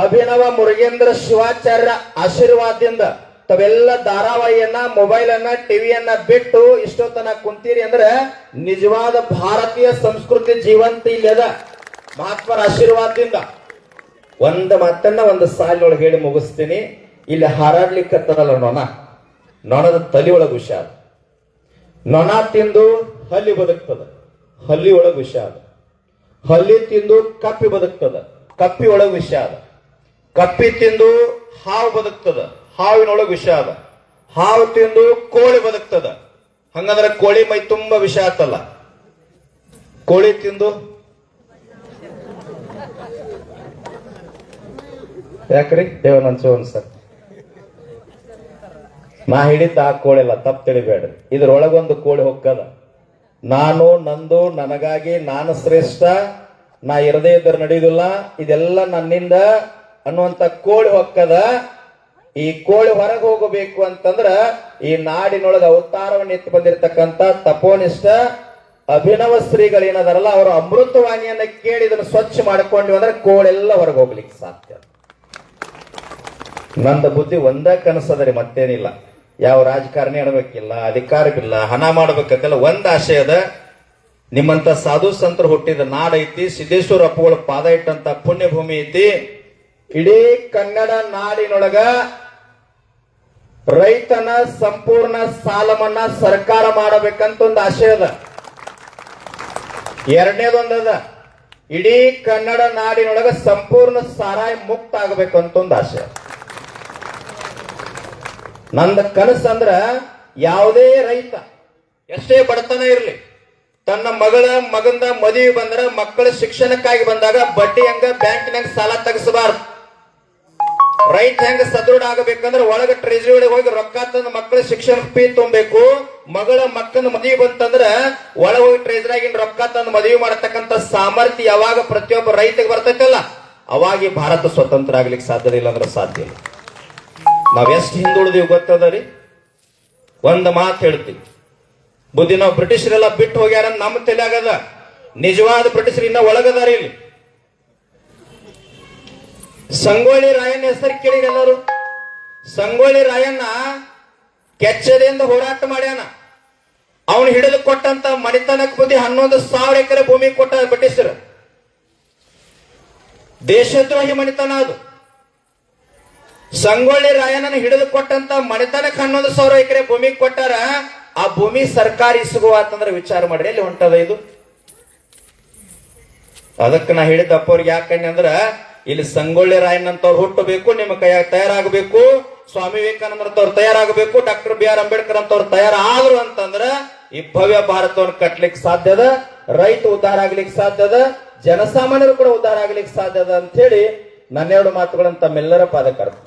ಅಭಿನವ ಮುರುಗೇಂದ್ರ ಶಿವಾಚಾರ್ಯ ಆಶೀರ್ವಾದದಿಂದ ತಾವೆಲ್ಲ ಧಾರಾವಾಹಿಯನ್ನ ಮೊಬೈಲ್ ಅನ್ನ ಟಿವಿಯನ್ನ ಬಿಟ್ಟು ಇಷ್ಟೊತ್ತನ ಕುಂತೀರಿ ಅಂದ್ರೆ ನಿಜವಾದ ಭಾರತೀಯ ಸಂಸ್ಕೃತಿ ಜೀವಂತ ಇಲ್ಲಿ ಅದ ಮಹಾತ್ಮರ ಆಶೀರ್ವಾದದಿಂದ. ಒಂದು ಮಾತನ್ನ ಒಂದು ಸಾಲಿನೊಳಗೆ ಹೇಳಿ ಮುಗಿಸ್ತೀನಿ. ಇಲ್ಲಿ ಹಾರಾಡ್ಲಿಕ್ಕತ್ತದಲ್ಲ ನೊಣದ ತಲೆ ಒಳಗೆ ವಿಷ ಅದ. ನೊಣ ತಿಂದು ಹಲ್ಲಿ ಬದುಕ್ತದ, ಹಲ್ಲಿ ಒಳಗೆ ವಿಷ ಅದ. ಹಲ್ಲಿ ತಿಂದು ಕಪ್ಪಿ ಬದುಕ್ತದ, ಕಪ್ಪಿ ಒಳಗೆ ವಿಷ ಅದ. ಕಪ್ಪಿ ತಿಂದು ಹಾವು ಬದುಕ್ತದ, ಹಾವಿನೊಳಗೆ ವಿಷ ಅದ. ಹಾವು ತಿಂದು ಕೋಳಿ ಬದುಕ್ತದ. ಹಂಗಂದ್ರೆ ಕೋಳಿ ಮೈ ತುಂಬಾ ವಿಷ ಆತಲ್ಲ. ಕೋಳಿ ತಿಂದು ಯಾಕ್ರಿ ದೇವನಂಚೋನ್ ಸರ್ ನಾ ಹಿಡಿತ ಆ ಕೋಳಿ ಅಲ್ಲ, ತಪ್ಪು ತಿಳಿಬೇಡ್ರಿ. ಇದ್ರೊಳಗೊಂದು ಕೋಳಿ ಹೊಕ್ಕದ. ನಾನು ನಂದು ನನಗಾಗಿ ನಾನು ಶ್ರೇಷ್ಠ, ನಾ ಇರದೇ ಇದ್ರೆ ನಡೆಯುದಿಲ್ಲ, ಇದೆಲ್ಲ ನನ್ನಿಂದ ಅನ್ನುವಂತ ಕೋಳಿ ಹೊಕ್ಕದ. ಈ ಕೋಳಿ ಹೊರಗೆ ಹೋಗಬೇಕು ಅಂತಂದ್ರ ಈ ನಾಡಿನೊಳಗೆ ಅವತಾರವನ್ನು ಎತ್ತಿ ಬಂದಿರತಕ್ಕಂತ ತಪೋನಿಷ್ಠ ಅಭಿನವ ಶ್ರೀಗಳೇನದಾರಲ್ಲ ಅವರ ಅಮೃತವಾಣಿಯನ್ನ ಕೇಳಿ ಇದನ್ನು ಸ್ವಚ್ಛ ಮಾಡಿಕೊಂಡ್ವಿ ಅಂದ್ರೆ ಕೋಳೆಲ್ಲ ಹೊರಗೆ ಹೋಗ್ಲಿಕ್ಕೆ ಸಾಧ್ಯ. ನಂದ ಬುದ್ಧಿ ಒಂದ ಕನಸದ್ರಿ, ಮತ್ತೇನಿಲ್ಲ. ಯಾವ ರಾಜಕಾರಣಿ ಅನ್ಬೇಕಿಲ್ಲ, ಅಧಿಕಾರವಿಲ್ಲ, ಹಣ ಮಾಡ್ಬೇಕಲ್ಲ. ಒಂದ್ ಆಶೆ ಅದ. ನಿಮ್ಮಂತ ಸಾಧು ಸಂತರು ಹುಟ್ಟಿದ ನಾಡ ಐತಿ, ಸಿದ್ದೇಶ್ವರ ಅಪ್ಪುಗಳ ಪಾದ ಇಟ್ಟಂತ ಪುಣ್ಯ ಭೂಮಿ ಐತಿ. ಇಡೀ ಕನ್ನಡ ನಾಡಿನೊಳಗ ರೈತನ ಸಂಪೂರ್ಣ ಸಾಲ ಮನ್ನಾ ಸರ್ಕಾರ ಮಾಡಬೇಕಂತ ಒಂದು ಆಶೆ ಅದ. ಎರಡನೇದೊಂದದ, ಇಡೀ ಕನ್ನಡ ನಾಡಿನೊಳಗ ಸಂಪೂರ್ಣ ಸಾರಾಯಿ ಮುಕ್ತ ಆಗಬೇಕಂತ ಒಂದು ಆಶೆ. ನಂದ ಕನಸಂದ್ರ ಯಾವುದೇ ರೈತ ಎಷ್ಟೇ ಬಡತನ ಇರಲಿ, ತನ್ನ ಮಗಂದ ಮದುವೆ ಬಂದ್ರ ಮಕ್ಕಳ ಶಿಕ್ಷಣಕ್ಕಾಗಿ ಬಂದಾಗ ಬಡ್ಡಿ ಹಂಗ ಬ್ಯಾಂಕಿನಾಗ ಸಾಲ ತೆಗಿಸಬಾರ್ದು. ರೈತ ಹೆಂಗ ಸದೃಢ ಆಗಬೇಕಂದ್ರೆ ಒಳಗ ಟ್ರೆಜರಿ ಒಳಗೆ ಹೋಗಿ ರೊಕ್ಕ ತಂದು ಮಕ್ಕಳ ಶಿಕ್ಷಣ ಫೀ ತುಂಬಬೇಕು. ಮಕ್ಕಳ ಮದುವೆ ಬಂತಂದ್ರ ಒಳಗೆ ಹೋಗಿ ಟ್ರೆಜರಿಯಾಗಿನ ರೊಕ್ಕ ತಂದು ಮದುವೆ ಮಾಡತಕ್ಕಂತ ಸಾಮರ್ಥ್ಯ ಯಾವಾಗ ಪ್ರತಿಯೊಬ್ಬ ರೈತಗೆ ಬರ್ತೈತಲ್ಲ ಅವಾಗ ಈ ಭಾರತ ಸ್ವತಂತ್ರ ಆಗ್ಲಿಕ್ಕೆ ಸಾಧ್ಯ ಇಲ್ಲ ಅಂದ್ರೆ ಸಾಧ್ಯ ಇಲ್ಲ. ನಾವ್ ಎಷ್ಟು ಹಿಂದುಳಿದೀವಿ ಗೊತ್ತದ ರೀ. ಒಂದ್ ಮಾತು ಹೇಳ್ತೀವಿ, ಬುದ್ಧಿ ನಾವು ಬ್ರಿಟಿಷರೆಲ್ಲ ಬಿಟ್ಟು ಹೋಗ್ಯಾರ ನಮ್ಮ ತಲೆಯಾಗದ. ನಿಜವಾದ ಬ್ರಿಟಿಷರು ಇನ್ನ ಒಳಗದಾರ ಇಲ್ಲಿ. ಸಂಗೊಳ್ಳಿ ರಾಯಣ್ಣ ಹೆಸರು ಕೇಳಿರಿ ಎಲ್ಲರೂ. ಸಂಗೊಳ್ಳಿ ರಾಯಣ್ಣ ಕೆಚ್ಚದಿಂದ ಹೋರಾಟ ಮಾಡ್ಯಾನ. ಅವನು ಹಿಡಿದು ಕೊಟ್ಟಂತ ಮಣಿತನಕ್ಕೆ ಬುದ್ಧಿ 11,000 ಎಕರೆ ಭೂಮಿ ಕೊಟ್ಟ ಬ್ರಿಟಿಷರು. ದೇಶದ್ರೋಹಿ ಮಣಿತನ ಅದು. ಸಂಗೊಳ್ಳಿ ರಾಯಣ್ಣನ ಹಿಡಿದು ಕೊಟ್ಟಂತ ಮಣಿತನಕ್ಕೆ 11,000 ಎಕರೆ ಭೂಮಿ ಕೊಟ್ಟಾರ. ಆ ಭೂಮಿ ಸರ್ಕಾರಿ ಇಸುಗುವ ಅಂತಂದ್ರೆ ವಿಚಾರ ಮಾಡ್ರಿ, ಎಲ್ಲಿ ಹೊಂಟದ ಇದು? ಅದಕ್ಕೆ ನಾ ಹೇಳಿದ್ದಪ್ಪ ಅವ್ರಿಗೆ ಯಾಕಂದ್ರೆ ಅಂದ್ರ ಇಲ್ಲಿ ಸಂಗೊಳ್ಳಿ ರಾಯಣ್ಣಂತವ್ರು ಹುಟ್ಟಬೇಕು, ನಿಮ್ಮ ಕೈಯಾಗ ತಯಾರಾಗಬೇಕು, ಸ್ವಾಮಿ ವಿವೇಕಾನಂದರಂತವ್ರು ತಯಾರಾಗಬೇಕು, ಡಾಕ್ಟರ್ BR ಅಂಬೇಡ್ಕರ್ ಅಂತವ್ರು ತಯಾರಾದ್ರು ಅಂತಂದ್ರ ಈ ಭವ್ಯ ಭಾರತವನ್ನು ಕಟ್ಲಿಕ್ಕೆ ಸಾಧ್ಯದ, ರೈತ ಉದ್ಧಾರ ಆಗ್ಲಿಕ್ಕೆ ಸಾಧ್ಯದ, ಜನಸಾಮಾನ್ಯರು ಕೂಡ ಉದ್ಧಾರ ಆಗ್ಲಿಕ್ಕೆ ಸಾಧ್ಯದ ಅಂತ ಹೇಳಿ ನನ್ನೆರಡು ಮಾತುಗಳನ್ನು ತಮ್ಮೆಲ್ಲರ ಪಾದಕರ್ತ